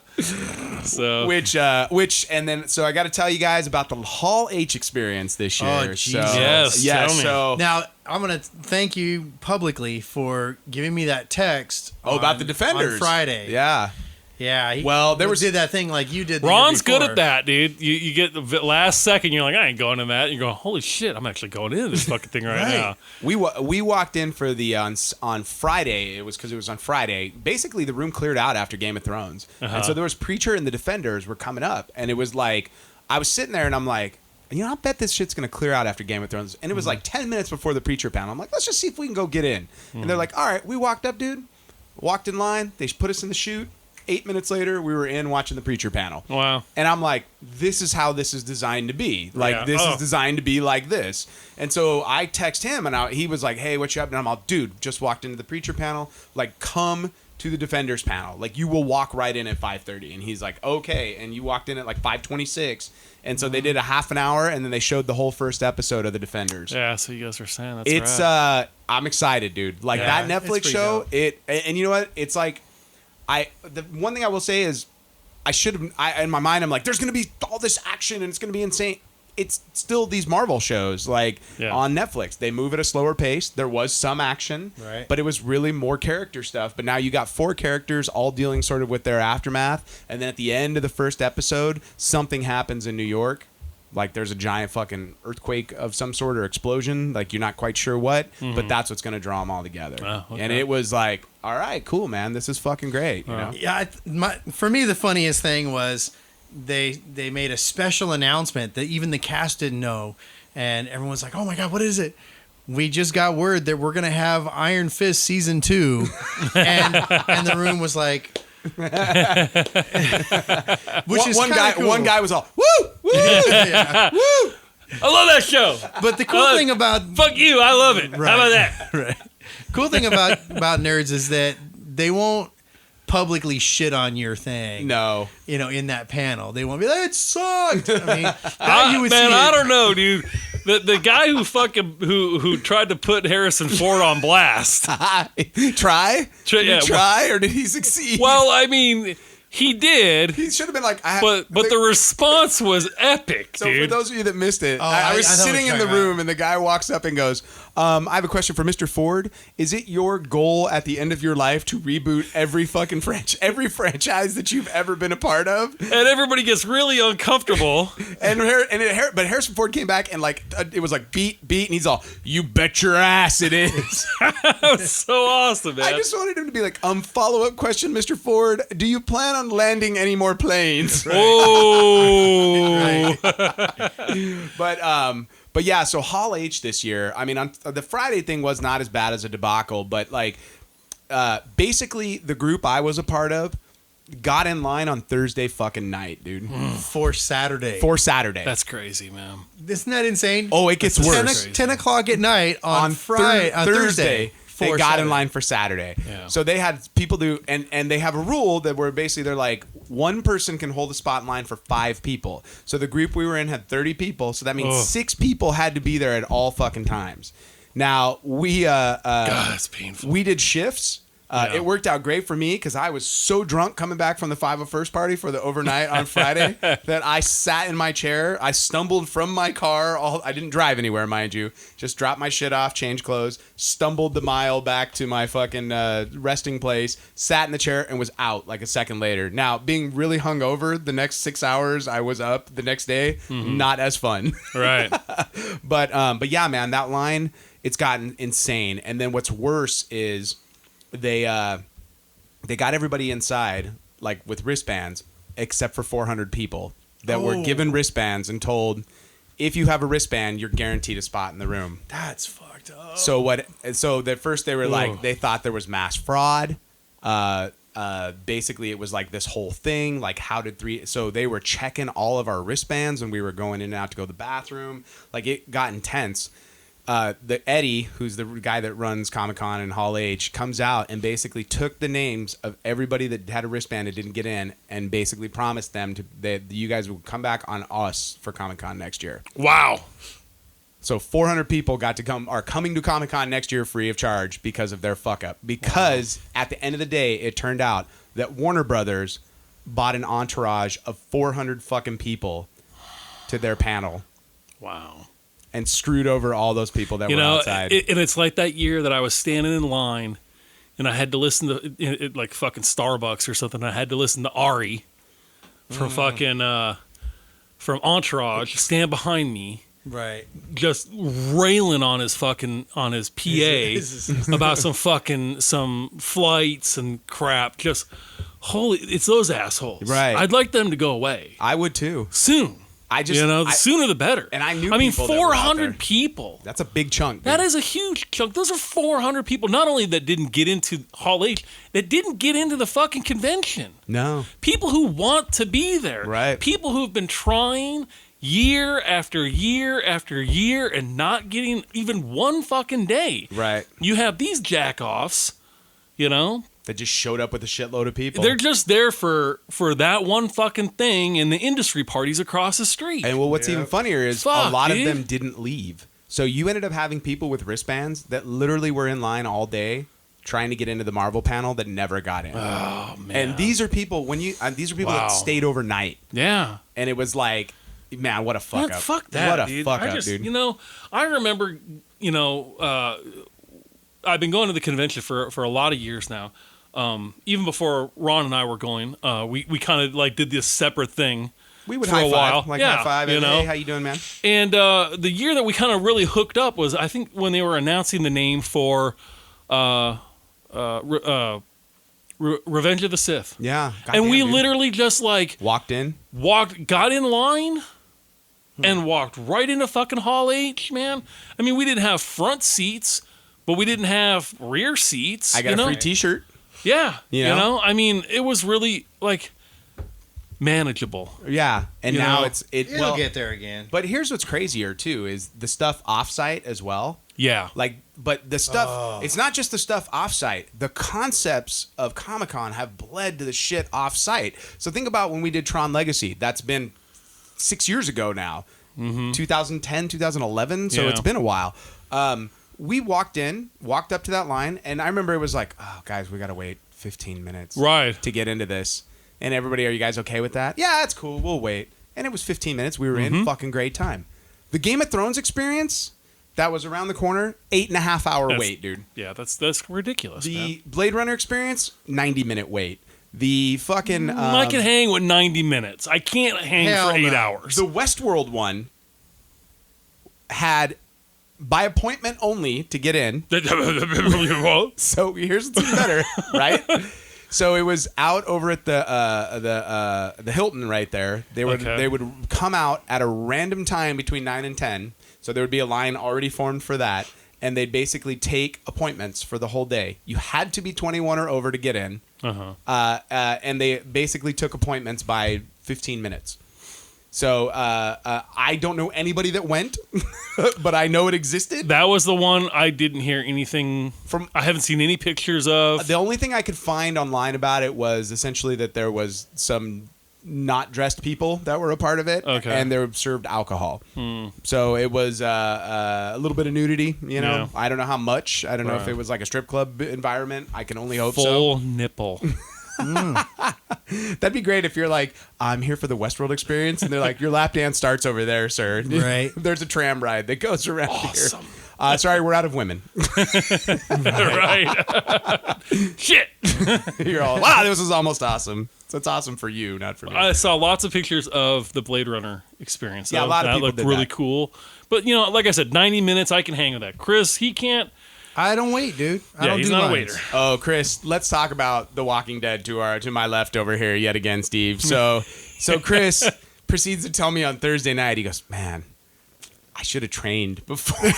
So Which, and then, so I got to tell you guys about the Hall H experience this year. Oh, so, Jesus. Yes, yeah. tell me. So, Now, I'm going to thank you publicly for giving me that text. about the Defenders on Friday. Yeah. Yeah. Well, there was- did that thing like you did. The Ron's year good before. at that, dude. You get the last second, you're like, I ain't going to that. And you go, holy shit, I'm actually going into this fucking thing right now. We walked in for the on Friday. It was because it was on Friday. Basically, the room cleared out after Game of Thrones, and so there was Preacher and the Defenders were coming up, and it was like I was sitting there and I'm like, I bet this shit's gonna clear out after Game of Thrones. And it was like 10 minutes before the Preacher panel. I'm like, let's just see if we can go get in. And they're like, all right. We walked up, dude. Walked in line. They put us in the chute. 8 minutes later, we were in watching the Preacher panel. Wow. And I'm like, this is how this is designed to be. Like, Yeah. this Oh. is designed to be like this. And so I text him, and he was like, hey, what you up? And I'm all, dude, just walked into the Preacher panel. Like, come to the Defenders panel. Like, you will walk right in at 5:30. And he's like, okay. And you walked in at like 5:26. And so they did a half an hour, and then they showed the whole first episode of the Defenders. Yeah, so you guys were saying that's It's right. I'm excited, dude. Like, Yeah, that it's Netflix pretty show, dope. and you know what? It's like, the one thing I will say is, I should have, in my mind, I'm like, there's going to be all this action and it's going to be insane. It's still these Marvel shows, like on Netflix. They move at a slower pace. There was some action, Right. but it was really more character stuff. But now you got 4 characters all dealing sort of with their aftermath. And then at the end of the first episode, something happens in New York. Like there's a giant fucking earthquake of some sort or explosion. Like you're not quite sure what, but that's what's going to draw them all together. Oh, okay. And it was like, all right, cool, man. This is fucking great. You know? Yeah, for me, the funniest thing was they made a special announcement that even the cast didn't know, and everyone's like, "Oh my god, what is it?" We just got word that we're gonna have Iron Fist season 2, and the room was like, Which is one guy. cool. One guy was all woo, woo, Yeah. woo. I love that show. But the cool thing about Fuck you, I love it. Right. How about that? right. Cool thing about nerds is that they won't publicly shit on your thing. No. In that panel, they won't be like, it sucked. I mean, that you would see I it. don't know, dude. The guy who tried to put Harrison Ford on blast. Try? Did yeah, he try or did he succeed? Well, I mean, he did, he should have been like, but the response was epic, So dude. for those of you that missed it, Oh, I was I know what sitting you're in the talking about. room and the guy walks up and goes, I have a question for Mr. Ford. Is it your goal at the end of your life to reboot every fucking every franchise that you've ever been a part of? And everybody gets really uncomfortable. But Harrison Ford came back and it was like beat, and he's all, you bet your ass it is. That was so awesome, man. I just wanted him to be like, follow-up question, Mr. Ford. Do you plan on landing any more planes? Oh. But yeah, so Hall H this year, I mean, on the Friday thing was not as bad as a debacle, but basically the group I was a part of got in line on Thursday fucking night, dude. For Saturday. For Saturday. That's crazy, man. Isn't that insane? Oh, it gets worse. 10 o'clock at night on Friday, on Thursday. They for got Saturday. in line for Saturday. Yeah. So they had people do, and they have a rule that where basically they're like, one person can hold a spot in line for 5 people. So the group we were in had 30 people. So that means 6 people had to be there at all fucking times. Now we God, that's painful. we did shifts. Yeah. It worked out great for me because I was so drunk coming back from the 501st party for the overnight on Friday that I sat in my chair. I stumbled from my car. I didn't drive anywhere, mind you. Just dropped my shit off, changed clothes, stumbled the mile back to my fucking resting place, sat in the chair, and was out like a second later. Now, being really hungover the next 6 hours I was up the next day, not as fun. Right. But yeah, man, that line, it's gotten insane. And then what's worse is they got everybody inside like with wristbands except for 400 people that were given wristbands and told, if you have a wristband, you're guaranteed a spot in the room. That's fucked up. So at first they were like, they thought there was mass fraud. Basically it was like this whole thing, like so they were checking all of our wristbands when we were going in and out to go to the bathroom. Like it got intense. The Eddie, who's the guy that runs Comic-Con in Hall H, comes out and basically took the names of everybody that had a wristband and didn't get in, and basically promised them that you guys will come back on us for Comic-Con next year. Wow. So 400 people are coming to Comic-Con next year free of charge because of their fuck up. Because at the end of the day, it turned out that Warner Brothers bought an entourage of 400 fucking people to their panel. Wow. And screwed over all those people that were outside. And it's like that year that I was standing in line and I had to listen to like fucking Starbucks or something. I had to listen to Ari from fucking from Entourage stand behind me, Right. just railing on his PA about some flights and crap. Just it's those assholes. Right. I'd like them to go away I would too. soon. The sooner the better. And I knew people that were out 400 there. people. That's a big chunk. Dude. That is a huge chunk. Those are 400 people, not only that didn't get into Hall H, that didn't get into the fucking convention. No. People who want to be there. Right. People who've been trying year after year after year and not getting even one fucking day. Right. You have these jack-offs, That just showed up with a shitload of people. They're just there for that one fucking thing in the industry parties across the street. And what's even funnier is Fuck, a lot dude. of them didn't leave. So you ended up having people with wristbands that literally were in line all day trying to get into the Marvel panel that never got in. Oh, man. And these are people that stayed overnight. Yeah. And it was like, man, what a fuck up. Fuck that, What a dude. fuck up, dude. I remember, I've been going to the convention for a lot of years now. Even before Ron and I were going, we kind of like did this separate thing. We would for high a five, while. high five. And, hey, how you doing, man? And the year that we kind of really hooked up was, I think, when they were announcing the name for Revenge of the Sith. Yeah. And we dude. literally just like walked in, got in line, and walked right into fucking Hall H, man. I mean, we didn't have front seats, but we didn't have rear seats. I got a free T-shirt. Yeah. You know? I mean, it was really like manageable. Yeah, and You now know? It'll get there again. But here's what's crazier too is the stuff offsite as well. Yeah. Like, but the stuff, it's not just the stuff offsite. The concepts of Comic-Con have bled to the shit offsite. So think about when we did Tron Legacy. That's been 6 years ago now. 2010, 2011. So Yeah. it's been a while. We walked up to that line, and I remember it was like, oh, guys, we got to wait 15 minutes Right. to get into this. And everybody, are you guys okay with that? Yeah, that's cool. We'll wait. And it was 15 minutes. We were in. Fucking great time. The Game of Thrones experience, that was around the corner, 8.5 hour wait, dude. Yeah, that's ridiculous. The man. Blade Runner experience, 90-minute wait. The fucking... I can hang with 90 minutes. I can't hang Hell for 8 no. hours. The Westworld one had by appointment only to get in. So here's what's even better, right? So it was out over at the Hilton right there. They would come out at a random time between 9 and 10. So there would be a line already formed for that, and they'd basically take appointments for the whole day. You had to be 21 or over to get in, and they basically took appointments by 15 minutes. So I don't know anybody that went, but I know it existed. That was the one I didn't hear anything From- I haven't seen any pictures of. The only thing I could find online about it was essentially that there was some not dressed people that were a part of it, and they were served alcohol. So it was a little bit of nudity, you know. Yeah. I don't know how much. I don't know if it was like a strip club environment. I can only hope Full so. nipple. That'd be great if you're like, I'm here for the Westworld experience, and they're like, your lap dance starts over there, sir. Right. There's a tram ride that goes around Awesome. here. Sorry, we're out of women. Right. Shit. You're all, wow, this is almost awesome. So it's awesome for you, not for me. I saw lots of pictures of the Blade Runner experience. Yeah, a lot of that people looked did really that. cool. But like I said, 90 minutes I can hang with that. Chris, he can't. I don't wait, dude. I don't he's do not a lines. waiter. Oh, Chris, let's talk about The Walking Dead to my left over here yet again, Steve. So Chris proceeds to tell me on Thursday night, he goes, man, I should have trained before.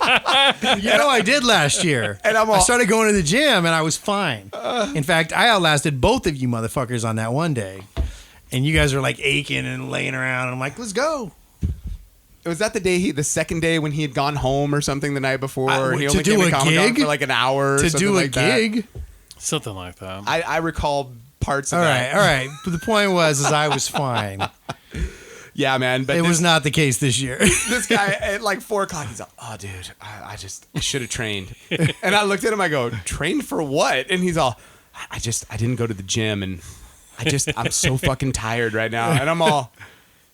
I did last year. And I started going to the gym, and I was fine. In fact, I outlasted both of you motherfuckers on that one day. And you guys were like aching and laying around, and I'm like, let's go. Was that the second day when he had gone home or something the night before? He to only do came to a Comic-Con gig? for like an hour or To something do a like that. gig? Something like that. I recall parts of All that. right. But the point was I was fine. Yeah, man. But It this, was not the case this year. this guy at like 4 o'clock, he's like, oh, dude, I should have trained. And I looked at him, I go, trained for what? And he's all, I didn't go to the gym, and I'm so fucking tired right now. And I'm all,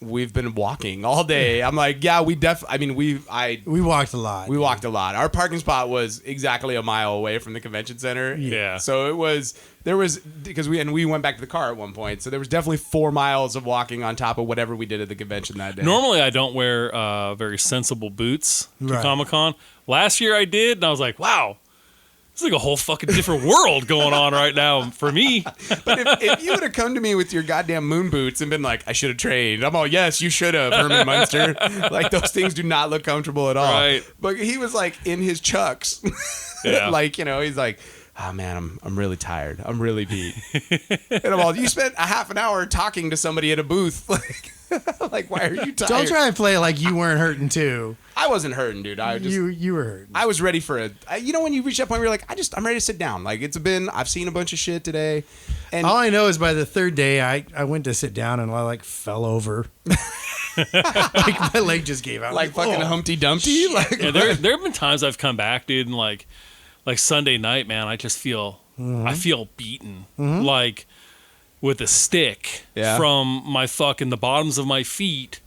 we've been walking all day. I'm like, yeah, we walked a lot. We walked a lot. Our parking spot was exactly a mile away from the convention center. Yeah. So because we went back to the car at one point. So there was definitely 4 miles of walking on top of whatever we did at the convention that day. Normally, I don't wear very sensible boots to Right. Comic-Con. Last year I did, and I was like, wow. It's like a whole fucking different world going on right now for me. But if you would have come to me with your goddamn moon boots and been like, I should have trained, I'm all, yes, you should have, Herman Munster. Like, those things do not look comfortable at all. Right. But he was like in his chucks. Yeah. Like, he's like, oh man, I'm really tired. I'm really beat. And I'm all, you spent a half an hour talking to somebody at a booth. Like, why are you tired? Don't try and play like you weren't hurting too. I wasn't hurting, dude. You were hurting. I was ready for when you reach that point where you're like, I'm ready to sit down. Like, I've seen a bunch of shit today. And All I know is by the third day, I went to sit down and I fell over. Like my leg just gave out. like fucking Humpty Dumpty. Like, Yeah, there have been times I've come back, dude, and like Sunday night, man, I just feel I feel beaten, like with a stick from my the bottoms of my feet,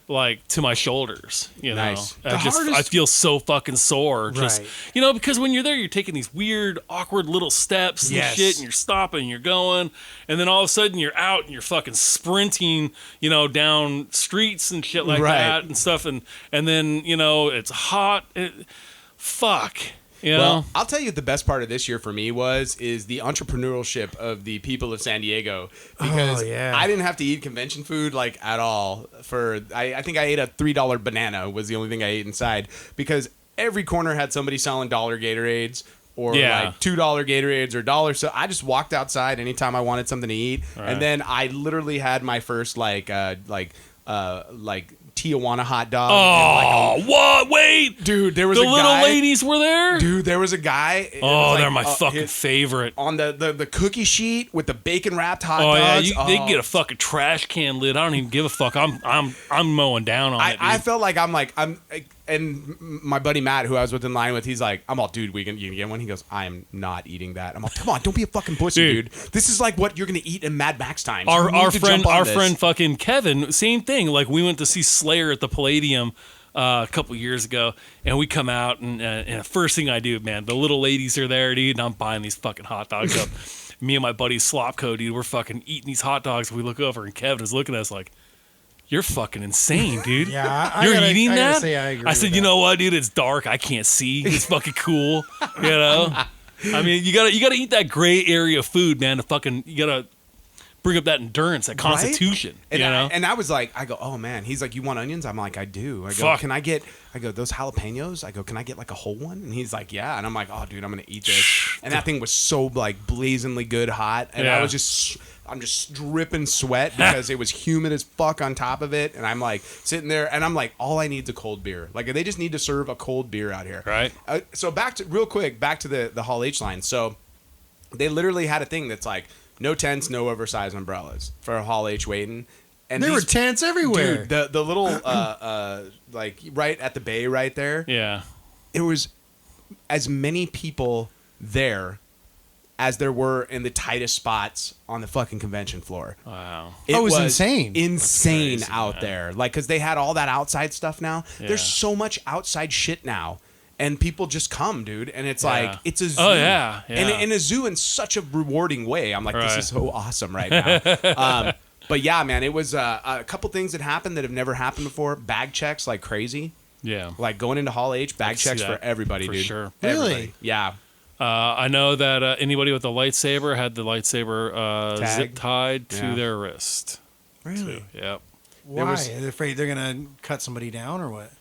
like to my shoulders. Nice. I feel so fucking sore, just Right. because when you're there, you're taking these weird, awkward little steps and Yes. shit, and you're stopping, and you're going, and then all of a sudden you're out and you're fucking sprinting, down streets and shit like Right. that and stuff, and then it's hot. Fuck. Well, I'll tell you the best part of this year for me is the entrepreneurship of the people of San Diego, because I didn't have to eat convention food like at all. I think I ate a $3 banana was the only thing I ate inside, because every corner had somebody selling dollar Gatorades. or like $2 Gatorades or $1. So I just walked outside anytime I wanted something to eat, and then I literally had my first like Tijuana hot dog. Oh, what? Wait, dude, there was the a guy, little ladies were there. Dude, there was a guy. Oh, they're my fucking favorite. On the cookie sheet with the bacon wrapped hot dogs. Yeah, they can get a fucking trash can lid. I don't even give a fuck. I'm mowing down on it. Dude. I felt like I'm. And my buddy Matt, who I was with in line with, he's like, I'm all, dude, you can get one? He goes, I am not eating that. I'm all, come on, don't be a fucking pussy, dude. This is like what you're going to eat in Mad Max times. Our friend fucking Kevin, same thing. Like, we went to see Slayer at the Palladium a couple years ago, and we come out, and the first thing I do, man, the little ladies are there, dude, and I'm buying these fucking hot dogs up. Me and my buddy Slopco, dude, we're fucking eating these hot dogs. We look over, and Kevin is looking at us like, you're fucking insane, dude. Yeah, you're eating that? I agree. I said, you know what, dude? It's dark. I can't see. It's fucking cool. You know? I mean, you gotta eat that gray area food, man. You gotta bring up that endurance, that constitution. Right? You know? And I was like, I go, oh man. He's like, you want onions? I'm like, I do. I go, can I get? I go, those jalapenos? I go, can I get like a whole one? And he's like, yeah. And I'm like, oh, dude, I'm gonna eat this. And that thing was so like blazingly good hot, and I'm just dripping sweat because it was humid as fuck on top of it. And I'm like sitting there, and I'm like, all I need is a cold beer. Like, they just need to serve a cold beer out here. Right. So back to the Hall H line. So they literally had a thing that's like, no tents, no oversized umbrellas for Hall H waiting. And there were tents everywhere. Dude, the little, like right at the bay right there. Yeah. It was as many people there as there were in the tightest spots on the fucking convention floor. Wow. It was insane. Insane crazy, out there. Like, because they had all that outside stuff now. Yeah. There's so much outside shit now. And people just come, dude. And it's like, it's a zoo. Oh, yeah. And in a zoo in such a rewarding way. I'm like, this is so awesome right now. But yeah, man, it was a couple things that happened that have never happened before. Bag checks like crazy. Yeah. Like going into Hall H, bag checks for everybody, dude. For sure. Everybody. Really? Yeah. I know that anybody with a lightsaber had the lightsaber zip tied to their wrist. Really? Too. Yep. Why? Are they afraid they're going to cut somebody down or what?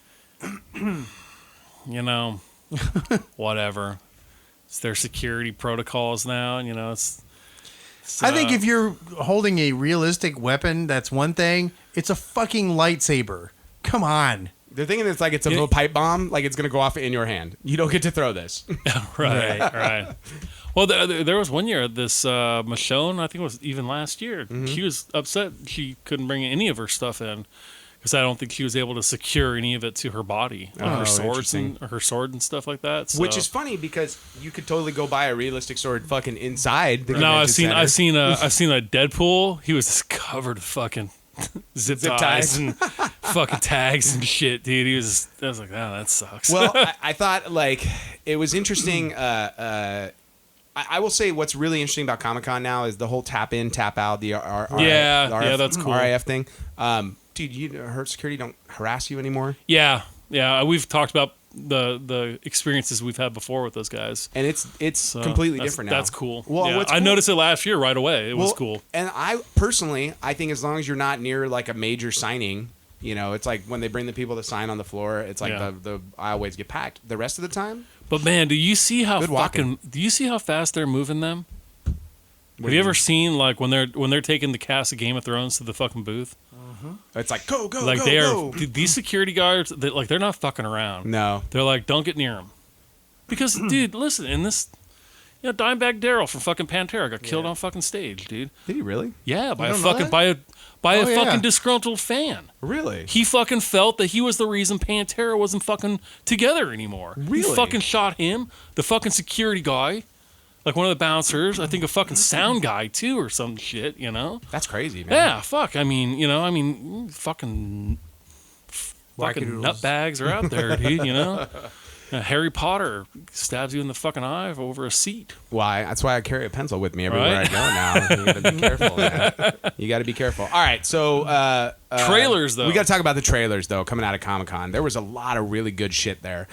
You know, whatever. It's their security protocols now, and, you know, it's I think if you're holding a realistic weapon, that's one thing. It's a fucking lightsaber. Come on. They're thinking it's like it's a little pipe bomb, like it's going to go off in your hand. You don't get to throw this. Right. Well, there was one year, this Michonne, I think it was even last year, she was upset she couldn't bring any of her stuff in because I don't think she was able to secure any of it to her body, like her sword and stuff like that. So. Which is funny because you could totally go buy a realistic sword fucking inside. No, I've seen a Deadpool. He was just covered with fucking zip ties and fucking tags and shit, dude. I was like, oh, that sucks. Well, I thought like it was interesting. I will say what's really interesting about Comic-Con now is the whole tap in, tap out, the that's cool. RIF thing. Dude, her security don't harass you anymore. Yeah. We've talked about the experiences we've had before with those guys, and it's completely different now. That's cool. Well, yeah, I noticed it last year right away. It was cool. And I personally, I think as long as you're not near like a major signing, you know, it's like when they bring the people to sign on the floor, it's like the aisleways get packed. The rest of the time. But man, do you see how fast they're moving them? Have you ever seen like when they're taking the cast of Game of Thrones to the fucking booth? It's like go. Like these security guards, they're not fucking around. No, they're like, don't get near them, because dude, listen, in this, you know, Dimebag Darrell from fucking Panther got killed on fucking stage, dude. Did he really? Yeah, by a fucking disgruntled fan. Really? He fucking felt that he was the reason Pantera wasn't fucking together anymore. Really? He fucking shot him, the fucking security guy, like one of the bouncers. I think a fucking sound guy too, or some shit. You know? That's crazy, man. Yeah, fuck. I mean, fucking nutbags are out there, dude. You know? Harry Potter stabs you in the fucking eye over a seat. Why? That's why I carry a pencil with me everywhere I go now. You got to be careful, man. You got to be careful. All right, so trailers though. We got to talk about the trailers though coming out of Comic-Con. There was a lot of really good shit there.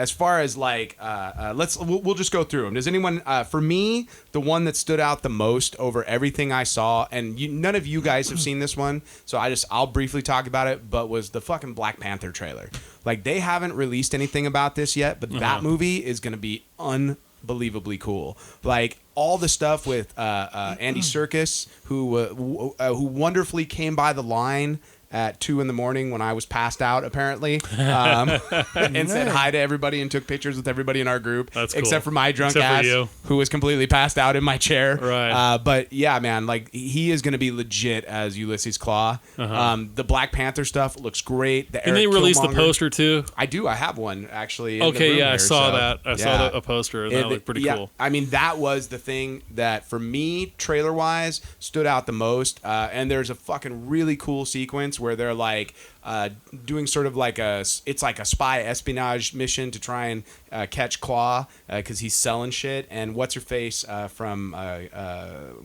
as far as like, we'll just go through them. Does anyone? For me, the one that stood out the most over everything I saw, and none of you guys have seen this one, so I'll briefly talk about it. But was the fucking Black Panther trailer? Like they haven't released anything about this yet, but that movie is going to be unbelievably cool. Like all the stuff with Andy Serkis, who wonderfully came by the line at 2 a.m. when I was passed out, apparently, and said hi to everybody and took pictures with everybody in our group. That's cool. Except for my drunk ass, who was completely passed out in my chair. Right. But yeah, man, like he is going to be legit as Ulysses Claw. The Black Panther stuff looks great. Did they release the poster too? I do. I have one actually. Okay, yeah, I saw that. I saw a poster. And that looked pretty cool. I mean, that was the thing that for me, trailer wise, stood out the most. And there's a fucking really cool sequence where they're like doing sort of like it's like a spy espionage mission to try and catch Claw because he's selling shit. And what's her face from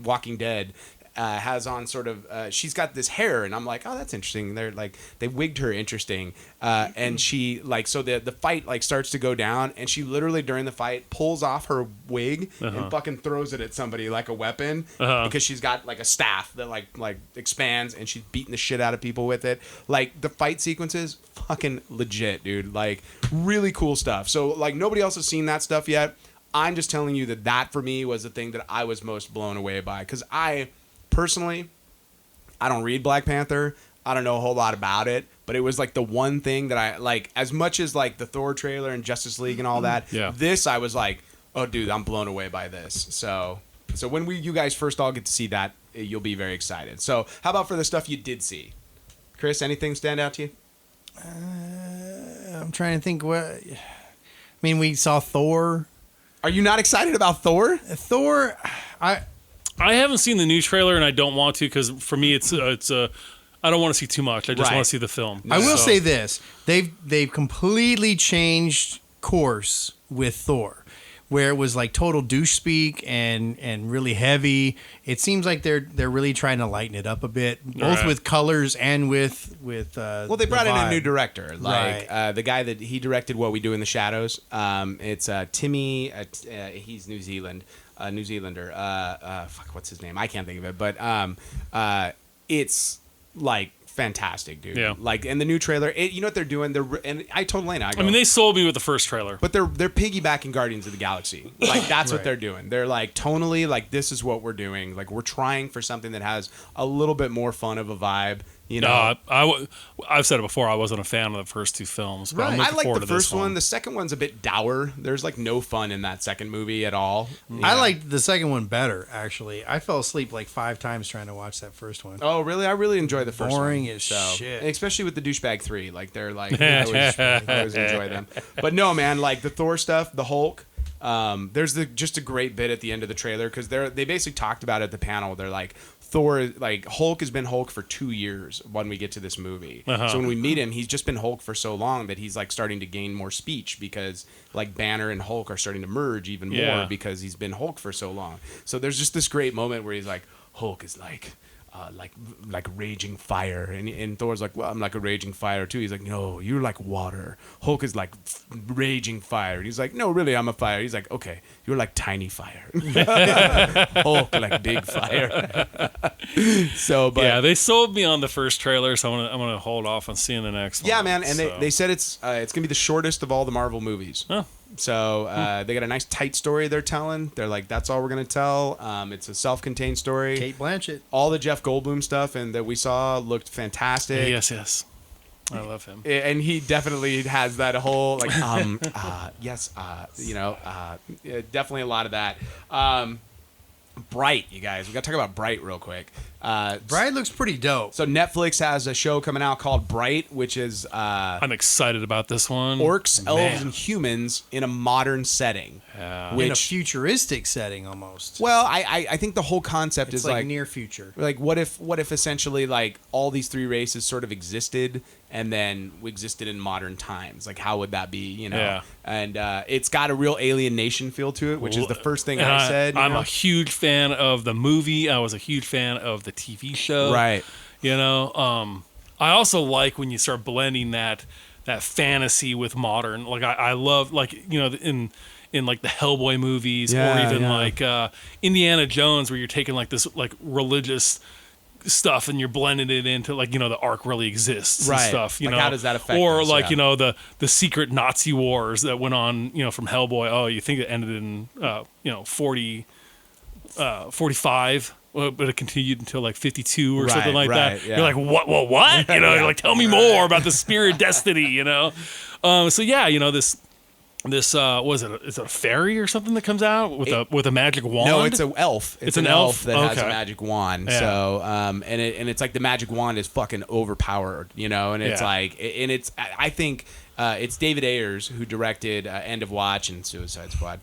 Walking Dead has on sort of she's got this hair, and I'm like, oh, that's interesting. They're like they wigged her interesting, and she like so the fight like starts to go down, and she literally during the fight pulls off her wig and fucking throws it at somebody like a weapon because she's got like a staff that like expands, and she's beating the shit out of people with it. Like the fight sequences, fucking legit, dude. Like really cool stuff. So like nobody else has seen that stuff yet. I'm just telling you that for me was the thing that I was most blown away by because personally, I don't read Black Panther. I don't know a whole lot about it, but it was like the one thing that I like as much as like the Thor trailer and Justice League and all that. Yeah. This I was like, oh, dude, I'm blown away by this. So when you guys first all get to see that, you'll be very excited. So how about for the stuff you did see, Chris? Anything stand out to you? I'm trying to think what. I mean, we saw Thor. Are you not excited about Thor? Thor, I haven't seen the new trailer, and I don't want to because for me, it's I don't want to see too much. I just want to see the film. I will say this: they've completely changed course with Thor, where it was like total douche speak and really heavy. It seems like they're really trying to lighten it up a bit, both with colors and with well, they brought in a new director, like the guy that he directed What We Do in the Shadows. It's Timmy. He's New Zealand. New Zealander. Fuck, what's his name? I can't think of it. But it's like fantastic, dude. Yeah. Like, and the new trailer, you know what they're doing? And I told Lena, I mean, they sold me with the first trailer. But they're piggybacking Guardians of the Galaxy. Like, that's what they're doing. They're like, tonally, like, this is what we're doing. Like, we're trying for something that has a little bit more fun of a vibe. You know, I've said it before. I wasn't a fan of the first two films, but I'm looking I like forward the to this first one. The second one's a bit dour. There's like no fun in that second movie at all. I liked the second one better, actually. I fell asleep like 5 times trying to watch that first one. Oh, really? I really enjoy the first one. Boring as shit. Especially with the douchebag 3. Like they're like, I always enjoy them. But no, man, like the Thor stuff, the Hulk. There's just a great bit at the end of the trailer because they basically talked about it at the panel. They're like, Thor, like Hulk has been Hulk for 2 years when we get to this movie. So when we meet him, he's just been Hulk for so long that he's like starting to gain more speech because like Banner and Hulk are starting to merge even more because he's been Hulk for so long. So there's just this great moment where he's like, Hulk is like raging fire, and Thor's like, well, I'm like a raging fire too. He's like, no, you're like water. Hulk is like raging fire. He's like, no, really, I'm a fire. He's like, okay, you're like tiny fire. Hulk like big fire. So, but yeah, they sold me on the first trailer, so I'm gonna hold off on seeing the next one. Yeah, man, and they said it's gonna be the shortest of all the Marvel movies. Oh. So they got a nice tight story they're telling. They're like, that's all we're going to tell. It's a self-contained story. Kate Blanchett. All the Jeff Goldblum stuff and that we saw looked fantastic. Yes. I love him. And he definitely has that whole, like, yes, definitely a lot of that. Bright, you guys. We got to talk about Bright real quick. Bright looks pretty dope. So Netflix has a show coming out called Bright, which is I'm excited about this one. Orcs, elves, and humans in a modern setting. In a futuristic setting almost. Well, I think the whole concept is like near future. Like what if essentially like all these 3 races sort of existed and then we existed in modern times? Like how would that be, you know? Yeah. And it's got a real Alien Nation feel to it, which is the first thing I said. I'm a huge fan of the movie. I was a huge fan of the TV show. Right. You know, I also like when you start blending that fantasy with modern. Like I love, like, you know, in like the Hellboy movies, or Yeah, even yeah. like Indiana Jones, where you're taking like this like religious stuff and you're blending it into, like, you know, the Ark really exists and Right. stuff, you Like, know. how does that affect or us? like, Yeah. you know, the secret Nazi wars that went on, you know, from Hellboy. Oh, you think it ended in 45, but it continued until like 52 or something like right, that. yeah. You're like, what? You know, you're like, tell me more about the Spear of Destiny, you know. So yeah, you know, this was it? Is it a fairy or something that comes out with a magic wand? No, it's an elf. It's an an elf? elf that has a Okay. magic wand. Yeah. So, and it's like the magic wand is fucking overpowered, you know. And it's Yeah. like, and it's I think it's David Ayers who directed End of Watch and Suicide Squad,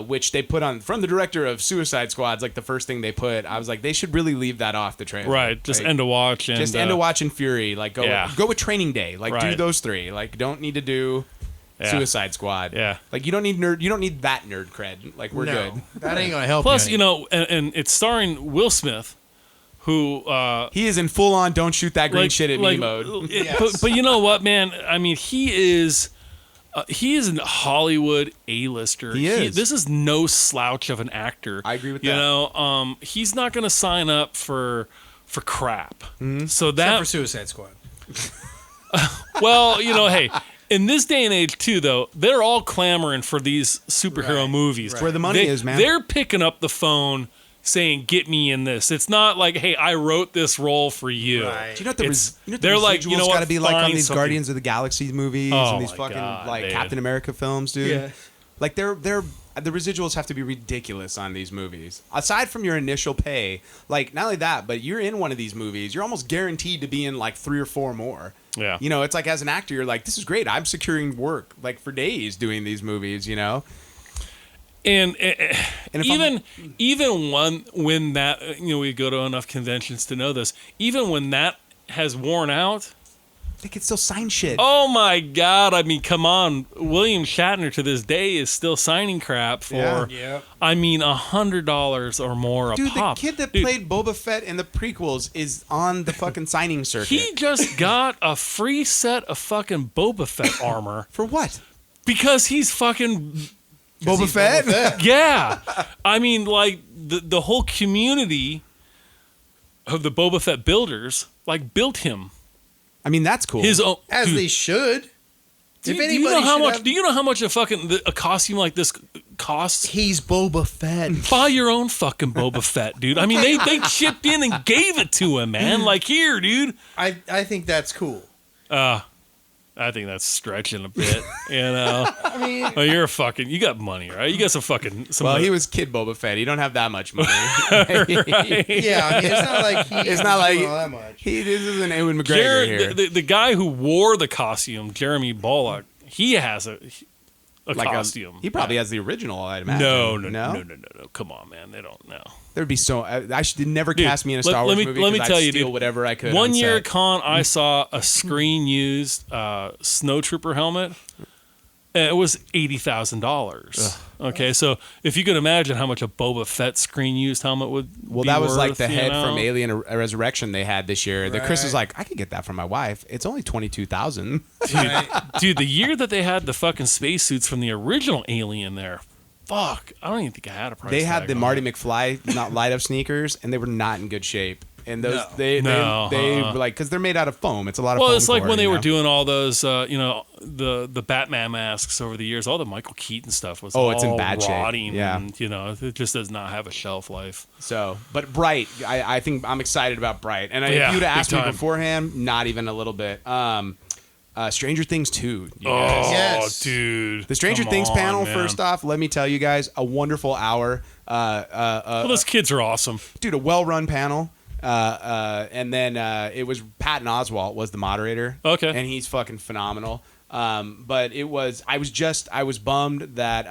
which they put on from the director of Suicide Squad's like the first thing they put. I was like, they should really leave that off the trailer. Right, just Like, End of Watch and just End of Watch and Fury. Like go with Training Day. Like do Right. those three. Like don't need to do. Yeah. Suicide Squad. Yeah. Like you don't need that nerd cred. Like we're good. That ain't gonna help. Plus, you you know, and it's starring Will Smith, who He is in full on don't shoot that green shit at me mode. But you know what, man? I mean, he is a Hollywood A-lister. He is. This is no slouch of an actor. I agree with you that. know, he's not going to sign up for crap. Mm-hmm. So Except that for Suicide Squad. well, you know, hey. In this day and age, too, though, they're all clamoring for these superhero movies. Where the money is, man. They're picking up the phone saying, "Get me in this." It's not like, "Hey, I wrote this role for you." Right. Do you know what the They're like, you know what? got to be like on Find these something. Guardians of the Galaxy movies Oh and these my fucking God, like dude. Captain America films, dude. Yeah. Like they're the residuals have to be ridiculous on these movies. Aside from your initial pay, like not only that, but you're in one of these movies, you're almost guaranteed to be in like 3 or 4 more. Yeah. You know, it's like as an actor, you're like, this is great. I'm securing work like for days doing these movies. You know. And if even when that, you know, we go to enough conventions to know this, even when that has worn out, They could still sign shit. oh my God! I mean, come on, William Shatner to this day is still signing crap for, Yeah. Yep. I mean, $100 or more a Dude, pop. the kid that Dude, played Boba Fett in the prequels is on the fucking signing circuit. he just got a free set of fucking Boba Fett armor For what? because he's fucking Boba Fett? yeah. I mean, like the whole community of the Boba Fett builders like built him I mean, that's cool. his own. As Dude, they should. do If you anybody know how should much? have- Do you know how much a costume like this costs? He's Boba Fett. Buy your own fucking Boba Fett, dude. I mean, they chipped in and gave it to him, man. Like, here, dude. I think that's cool. I think that's stretching a bit, you know. I mean, Oh, you're a fucking. You got money, right? You got some fucking. Some Well, he was Kid Boba Fett. He don't have that much money. yeah, I mean, it's not like It's not like doing all that much. this isn't Ewan McGregor here. the guy who wore the costume, Jeremy Bullock, he has a Like costume. he probably has the original, I'd imagine. No. Come on, man. They don't know. There'd be so. I should never Dude, cast me in a Star Wars movie. Let me 'cause tell I'd you, steal dude. whatever I could. One on year set. at con, I saw a screen used snowtrooper helmet. It was $80,000. Okay, so if you could imagine how much a Boba Fett screen used helmet would Well, be that was like worth, the you head know? from Alien Resurrection they had this year. That Chris was Right. like, I could get that for my wife. It's only $22,000. Dude, the year that they had the fucking spacesuits from the original Alien there, fuck, I don't even think I had a price They had tag the on Marty it. McFly not light up sneakers, and they were not in good shape. And those they No, were like because they're made out of foam. It's a lot of Well, foam it's like core, when they you were know? doing all those, you know, the Batman masks over the years. All the Michael Keaton stuff was Oh, it's in all bad shape. rotting, Yeah. and you know, it just does not have a shelf life. So, but Bright, I think I'm excited about Bright. And Yeah, if you'd have asked big me time. beforehand, not even a little bit. Stranger Things 2. you Oh, guys. Yes. dude, The Stranger come Things on, panel, man. first off, let me tell you guys, a wonderful hour. Well, those kids are awesome. Dude, a well-run panel. And then it was Patton Oswalt was the moderator. Okay. And he's fucking phenomenal. But it was I was bummed that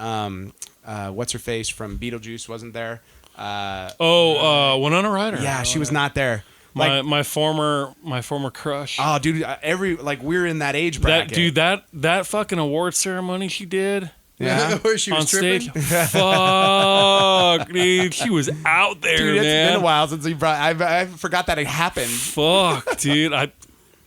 what's her face from Beetlejuice wasn't there. Winona Ryder. Yeah, she was not there. My former crush. Oh, dude, we're in that age bracket. that dude, that fucking award ceremony she did Yeah. Where she was on tripping. stage. Fuck, dude, she was out there, Dude, it's man. been a while since I forgot that it happened. Fuck, dude.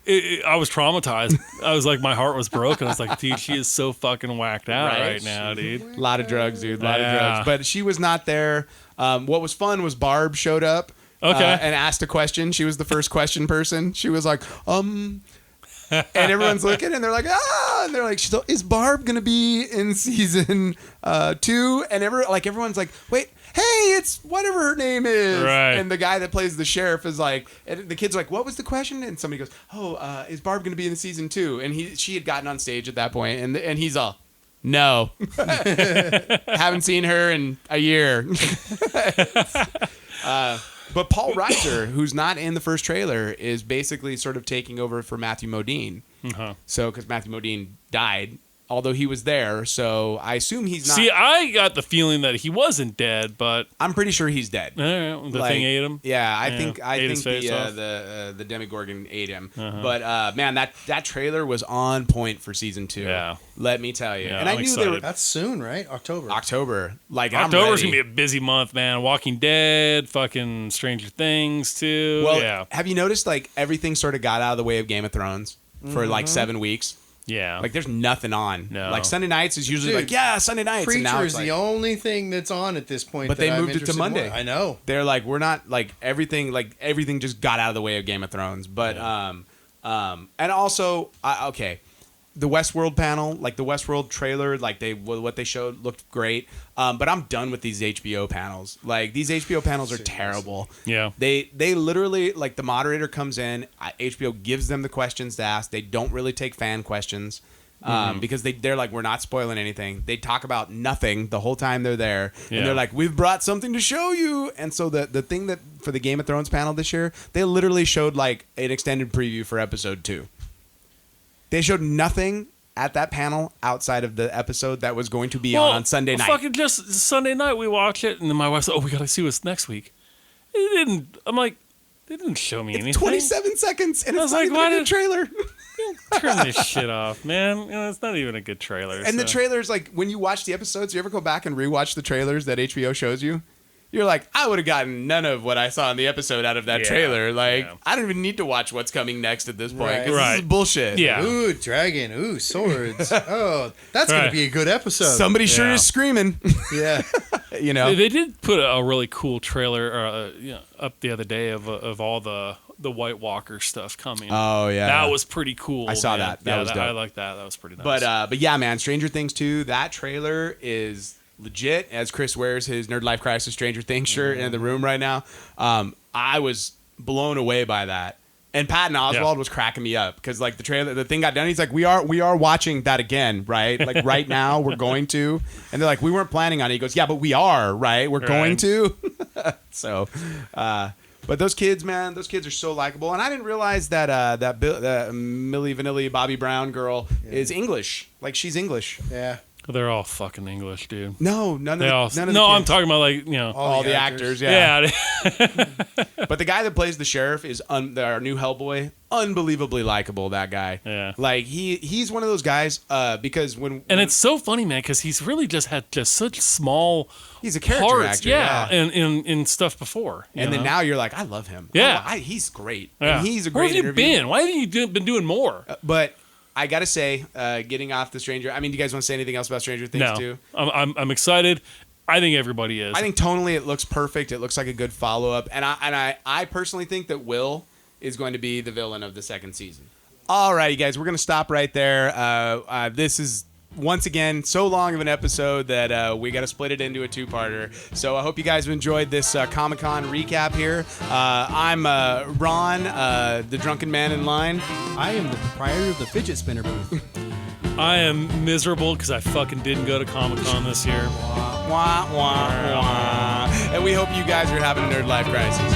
I was traumatized. I was like, my heart was broken. I was like, dude, she is so fucking whacked out right now, dude. A lot of drugs, dude. A lot of drugs. But she was not there. What was fun was Barb showed up and asked a question. She was the first question person. She was like, and everyone's looking and they're like, and they're like, is Barb going to be in season 2? And everyone's like, wait, hey, it's whatever her name is. Right. And the guy that plays the sheriff is like, and the kid's like, what was the question? And somebody goes, is Barb going to be in season 2? And she had gotten on stage at that point, and he's all, no. Haven't seen her in a year. But Paul Reiser, who's not in the first trailer, is basically sort of taking over for Matthew Modine. So, because Matthew Modine died, although he was there, so I assume he's not. See, I got the feeling that he wasn't dead, but I'm pretty sure he's dead. The thing ate him. Yeah, I think the Demogorgon ate him. But man, that trailer was on point for season 2. Yeah, let me tell you. Yeah, and I knew they were. That's soon, right? October. Like October's gonna be a busy month, man. Walking Dead, fucking Stranger Things too. Well, yeah. Have you noticed like everything sort of got out of the way of Game of Thrones for like 7 weeks? Yeah. Like, there's nothing on. No. Like, Sunday nights is usually Sunday nights. Preacher and now is the only thing that's on at this point. But they moved it to Monday. I know. They're like, we're not, like, everything just got out of the way of Game of Thrones. But, and also, the Westworld panel, like, the Westworld trailer, like, what they showed looked great. But I'm done with these HBO panels. Like, these HBO panels are terrible. Yeah. They literally, like, the moderator comes in, HBO gives them the questions to ask. They don't really take fan questions because they're like, we're not spoiling anything. They talk about nothing the whole time they're there. Yeah. And they're like, we've brought something to show you. And so the thing that for the Game of Thrones panel this year, they literally showed, like, an extended preview for episode 2. They showed nothing at that panel outside of the episode that was going to be on Sunday night. Fucking just Sunday night we watch it, and then my wife said, we got to see what's next week. It didn't. I'm like, they didn't show me anything. 27 seconds, and I it's was not like, even a good trailer. Turn this shit off, man. It's not even a good trailer. And the trailers, like, when you watch the episodes, you ever go back and rewatch the trailers that HBO shows you? You're like, I would have gotten none of what I saw in the episode out of that trailer. Like, I don't even need to watch what's coming next at this point. Right. This is bullshit. Yeah. Ooh, dragon. Ooh, swords. Oh, that's going to be a good episode. Somebody sure is screaming. Yeah. You know? They did put a really cool trailer up the other day of all the White Walker stuff coming. Oh, yeah. That was pretty cool. I saw that. That was dope. I like that. That was pretty nice. But yeah, man, Stranger Things 2, that trailer is legit. As Chris wears his Nerdlife Crisis Stranger Things shirt in the room right now, I was blown away by that. And Patton Oswalt was cracking me up because, like, the thing got done. He's like, we are watching that again, right? Like, right now we're going to. And they're like, we weren't planning on it. He goes, yeah, but we are, right? We're going to. So, but those kids, man, those kids are so likable. And I didn't realize that that Milli Vanilli Bobby Brown girl is English. Like, she's English. Yeah. They're all fucking English, dude. No, none of the No, I'm kids. talking about, like, all the actors. Yeah. But the guy that plays the sheriff is our new Hellboy. Unbelievably likable, that guy. Yeah. Like, he's one of those guys because when it's so funny, man, because he's really just had such small he's a character parts, actor. in stuff before. And then now you're like, I love him. Yeah. He's great. Yeah. And he's a Where great have you interview. been? Why haven't you been doing more? But I gotta say, getting off the Stranger. I mean, do you guys want to say anything else about Stranger Things too? I'm excited. I think everybody is. I think tonally it looks perfect. It looks like a good follow up, and I personally think that Will is going to be the villain of the second season. All right, you guys, we're gonna stop right there. This is once again so long of an episode that we got to split it into a two-parter. So I hope you guys have enjoyed this Comic-Con recap here. I'm Ron, the drunken man in line. I am the proprietor of the fidget spinner booth. I am miserable because I fucking didn't go to Comic-Con this year. Wah, wah, wah. And we hope you guys are having a Nerd Life Crisis.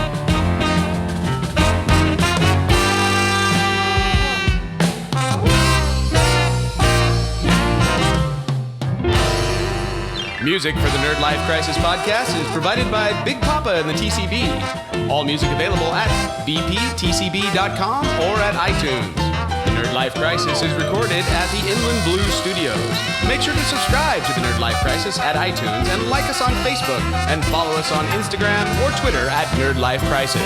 Music for the Nerd Life Crisis podcast is provided by Big Papa and the TCB. All music available at bptcb.com or at iTunes. The Nerd Life Crisis is recorded at the Inland Blue Studios. Make sure to subscribe to the Nerd Life Crisis at iTunes and like us on Facebook and follow us on Instagram or Twitter at Nerd Life Crisis.